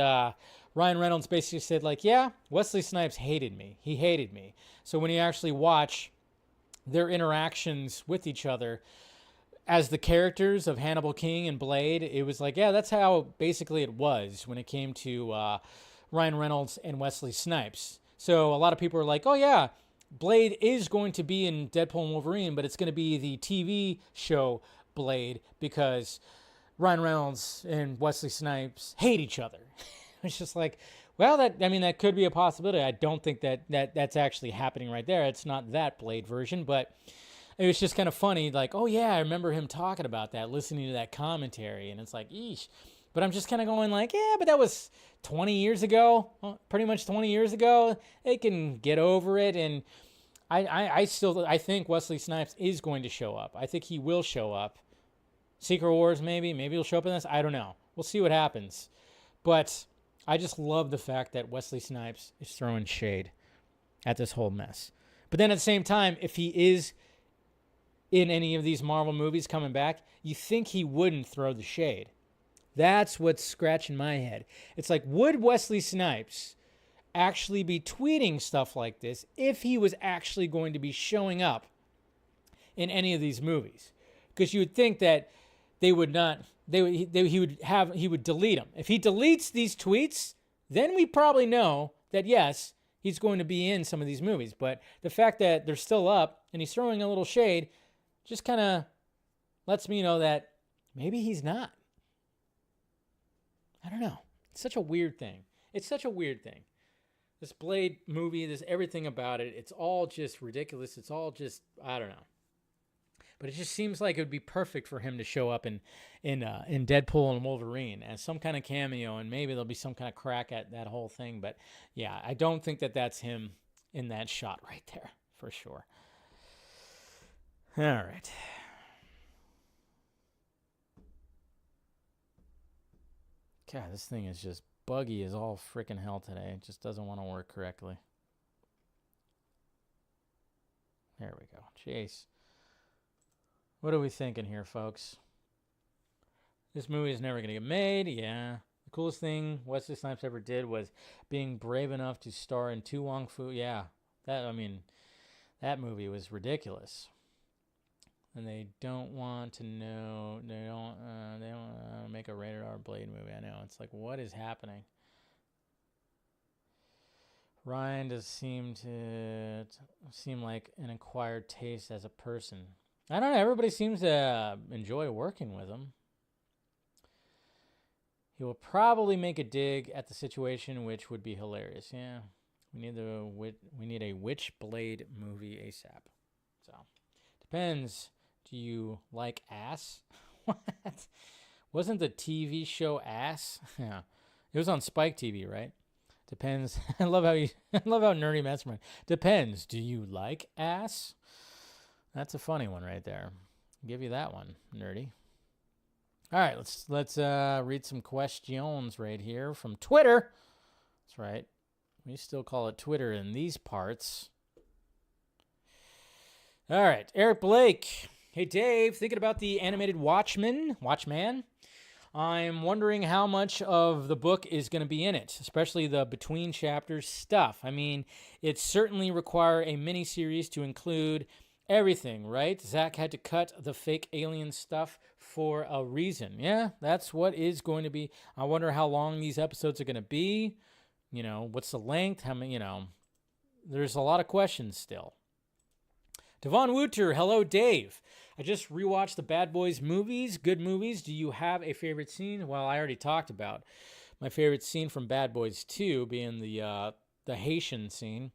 Ryan Reynolds basically said, like, yeah, Wesley Snipes hated me. He hated me. So when you actually watch their interactions with each other as the characters of Hannibal King and Blade, it was like, yeah, that's how basically it was when it came to Ryan Reynolds and Wesley Snipes. So a lot of people are like, oh, yeah, Blade is going to be in Deadpool and Wolverine, but it's going to be the TV show Blade because Ryan Reynolds and Wesley Snipes hate each other. It's just like, well, that could be a possibility. I don't think that's actually happening right there. It's not that Blade version, but it was just kind of funny. Like, oh yeah, I remember him talking about that, listening to that commentary, and it's like, eesh. But I'm just kind of going like, yeah, but that was 20 years ago, pretty much 20 years ago. They can get over it, and I think Wesley Snipes is going to show up. I think he will show up. Secret Wars, maybe he'll show up in this. I don't know. We'll see what happens. But I just love the fact that Wesley Snipes is throwing shade at this whole mess. But then at the same time, if he is in any of these Marvel movies coming back, you think he wouldn't throw the shade. That's what's scratching my head. It's like, would Wesley Snipes actually be tweeting stuff like this if he was actually going to be showing up in any of these movies? Because you would think that they would not, he would delete them. If he deletes these tweets, then we probably know that yes, he's going to be in some of these movies. But the fact that they're still up and he's throwing a little shade just kind of lets me know that maybe he's not. I don't know. It's such a weird thing. It's such a weird thing. This Blade movie, there's everything about it. It's all just ridiculous. It's all just, I don't know. But it just seems like it would be perfect for him to show up in Deadpool and Wolverine as some kind of cameo, and maybe there'll be some kind of crack at that whole thing. But yeah, I don't think that that's him in that shot right there, for sure. All right. God, this thing is just buggy as all freaking hell today. It just doesn't want to work correctly. There we go. Jeez. What are we thinking here, folks? This movie is never going to get made. Yeah. The coolest thing Wesley Snipes ever did was being brave enough to star in Tu Wong Fu. Yeah. That movie was ridiculous. And they don't want to know. They don't make a rated R Blade movie. I know. It's like, what is happening? Ryan does seem like an acquired taste as a person. I don't know. Everybody seems to enjoy working with him. He will probably make a dig at the situation, which would be hilarious. Yeah, we need a Witchblade movie ASAP. So depends. Do you like Ass? What? Wasn't the TV show Ass? Yeah, it was on Spike TV, right? Depends. I love how nerdy Mastermind. Depends. Do you like Ass? That's a funny one right there. I'll give you that one, nerdy. All right, let's read some questions right here from Twitter. That's right. We still call it Twitter in these parts. All right, Eric Blake. Hey, Dave, thinking about the animated Watchmen? I'm wondering how much of the book is going to be in it, especially the between chapters stuff. I mean, it certainly require a mini-series to include everything, right? Zach had to cut the fake alien stuff for a reason. Yeah, that's what is going to be. I wonder how long these episodes are going to be. You know, what's the length? How many, there's a lot of questions still. Devon Wooter, hello, Dave. I just rewatched the Bad Boys movies. Good movies. Do you have a favorite scene? Well, I already talked about my favorite scene from Bad Boys 2 being the Haitian scene.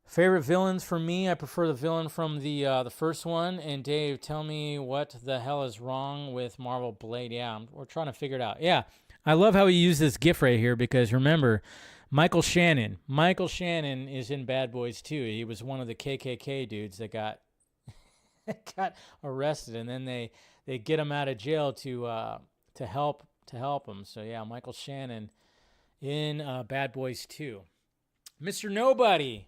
Favorite villains for me, I prefer the villain from the first one. And Dave, tell me what the hell is wrong with Marvel Blade. Yeah, we're trying to figure it out. Yeah, I love how he used this GIF right here because remember, Michael Shannon is in Bad Boys 2. He was one of the KKK dudes that got arrested, and then they get him out of jail to help him. So yeah, Michael Shannon in Bad Boys 2. Mr. Nobody.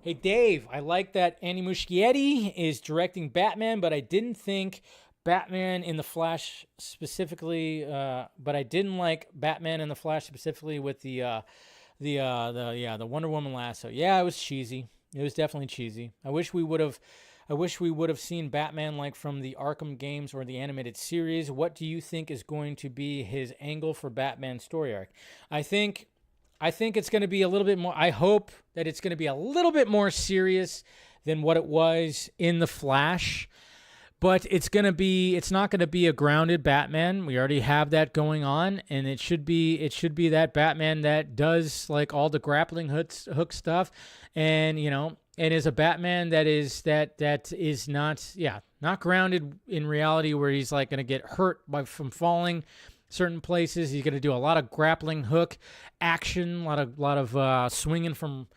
Hey, Dave, I like that Andy Muschietti is directing Batman, but I didn't think Batman in the Flash specifically, but I didn't like Batman in the Flash specifically with the Wonder Woman lasso. Yeah, it was cheesy. It was definitely cheesy. I wish we would have seen Batman like from the Arkham games or the animated series. What do you think is going to be his angle for Batman's story arc? I think it's going to be a little bit more. I hope that it's going to be a little bit more serious than what it was in the Flash. But it's not going to be a grounded Batman. We already have that going on, and it should be that Batman that does like all the grappling hook stuff, and and is a Batman that is not grounded in reality, where he's like going to get hurt from falling certain places. He's going to do a lot of grappling hook action, a lot of swinging from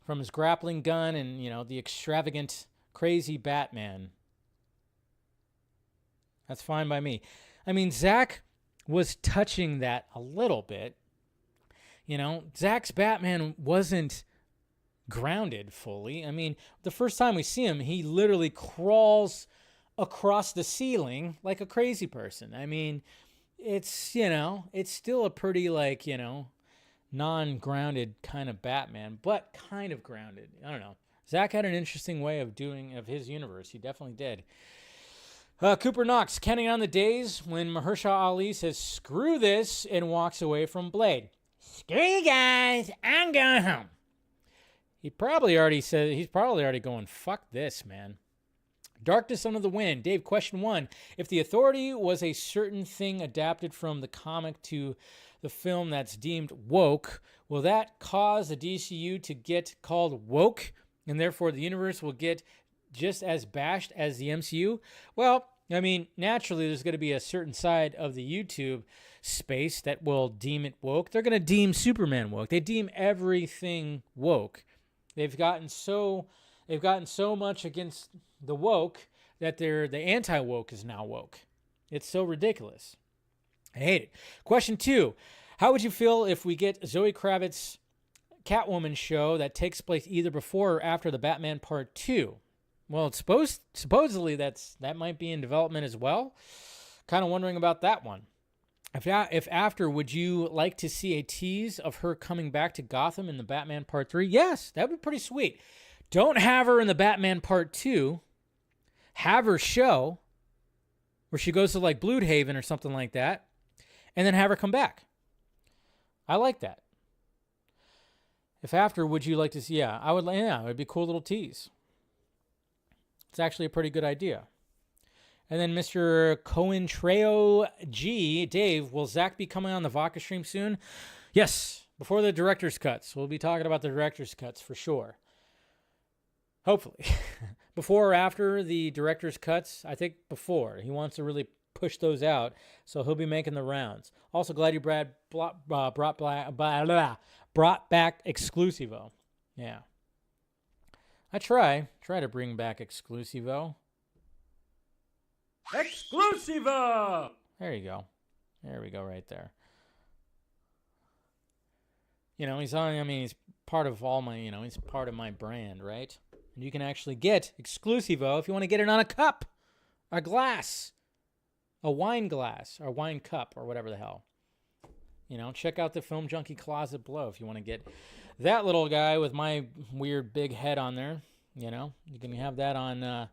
his grappling gun, and the extravagant, crazy Batman. That's fine by me. I mean, Zach was touching that a little bit. Zach's Batman wasn't grounded fully. I mean, the first time we see him, he literally crawls across the ceiling like a crazy person. I mean, it's, it's still a pretty, non-grounded kind of Batman, but kind of grounded. I don't know. Zach had an interesting way of his universe. He definitely did. Cooper Knox, counting on the days when Mahershala Ali says, screw this, and walks away from Blade. Screw you guys, I'm going home. He's probably already going, fuck this, man. Darkness Under the Wind. Dave, question 1. If the Authority was a certain thing adapted from the comic to the film that's deemed woke, will that cause the DCU to get called woke, and therefore the universe will get just as bashed as the MCU? Well, I mean, naturally, there's going to be a certain side of the YouTube space that will deem it woke. They're going to deem Superman woke. They deem everything woke. They've gotten so much against the woke that the anti-woke is now woke. It's so ridiculous. I hate it. Question 2. How would you feel if we get Zoe Kravitz's Catwoman show that takes place either before or after the Batman Part 2? Well, it's supposedly that might be in development as well. Kind of wondering about that one. If after, would you like to see a tease of her coming back to Gotham in the Batman Part 3? Yes, that would be pretty sweet. Don't have her in the Batman Part 2. Have her show where she goes to like Bloodhaven or something like that, and then have her come back. I like that. If after, would you like to see? Yeah, I would. Yeah, it would be a cool little tease. It's actually a pretty good idea. And then Mr. Coentreo G. Dave, will Zach be coming on the Vodka stream soon? Yes, before the director's cuts. We'll be talking about the director's cuts for sure. Hopefully. Before or after the director's cuts? I think before. He wants to really push those out, so he'll be making the rounds. Also, glad you brought back Exclusivo. Yeah. I try to bring back Exclusivo. Exclusivo! There you go. There we go right there. He's part of all my, he's part of my brand, right? And you can actually get Exclusivo if you want to get it on a cup, a glass, a wine glass, or wine cup, or whatever the hell. Check out the Film Junkie closet below if you want to get that little guy with my weird big head on there. You can have that on.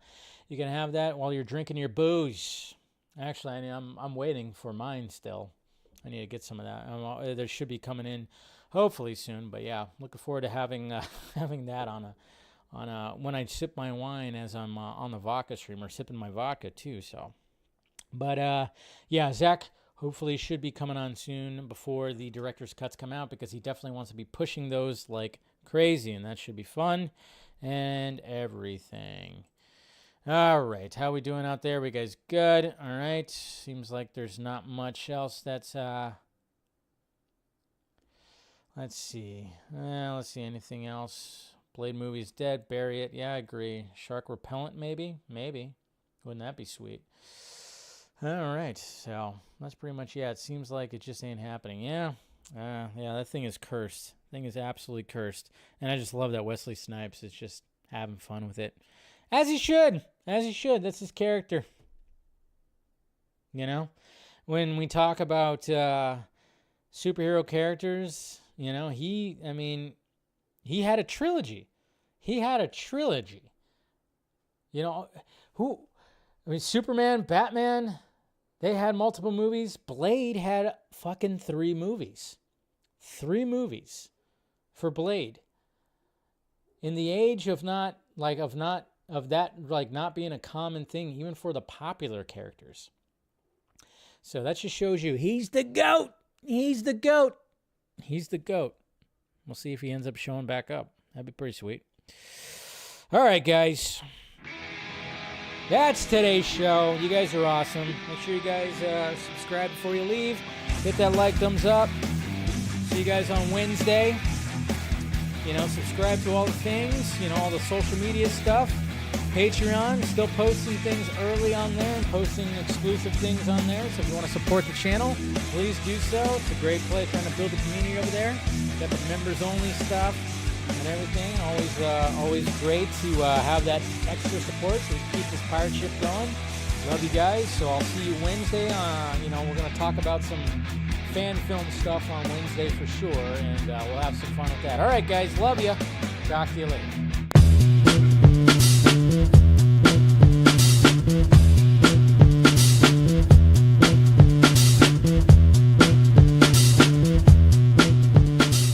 You can have that while you're drinking your booze. Actually, I'm waiting for mine still. I need to get some of that. There should be coming in, hopefully soon. But yeah, looking forward to having that on when I sip my wine as I'm on the vodka stream, or sipping my vodka too. So, but yeah, Zach hopefully should be coming on soon before the director's cuts come out, because he definitely wants to be pushing those like crazy, and that should be fun and everything. All right, how we doing out there? We guys good? All right, seems like there's not much else that's let's see. Let's see, anything else? Blade movie's dead. Bury it. Yeah, I agree. Shark repellent, maybe. Wouldn't that be sweet? All right, so that's pretty much, yeah, it seems like it just ain't happening. Yeah, that thing is cursed. Thing is absolutely cursed. And I just love that Wesley Snipes is just having fun with it. As he should. That's his character. When we talk about superhero characters, he had a trilogy. Superman, Batman, they had multiple movies. Blade had fucking 3 movies. 3 movies for Blade. In the age of not being a common thing, even for the popular characters. So that just shows you he's the GOAT. He's the GOAT. We'll see if he ends up showing back up. That'd be pretty sweet. All right, guys. That's today's show. You guys are awesome. Make sure you guys subscribe before you leave. Hit that like, thumbs up. See you guys on Wednesday. Subscribe to all the things, all the social media stuff. Patreon, still posting things early on there and posting exclusive things on there. So if you want to support the channel, please do so. It's a great place trying to build a community over there. Got the members-only stuff and everything. Always great to have that extra support so we keep this pirate ship going. Love you guys. So I'll see you Wednesday. We're going to talk about some fan film stuff on Wednesday for sure, and we'll have some fun with that. All right, guys. Love you. Talk to you later.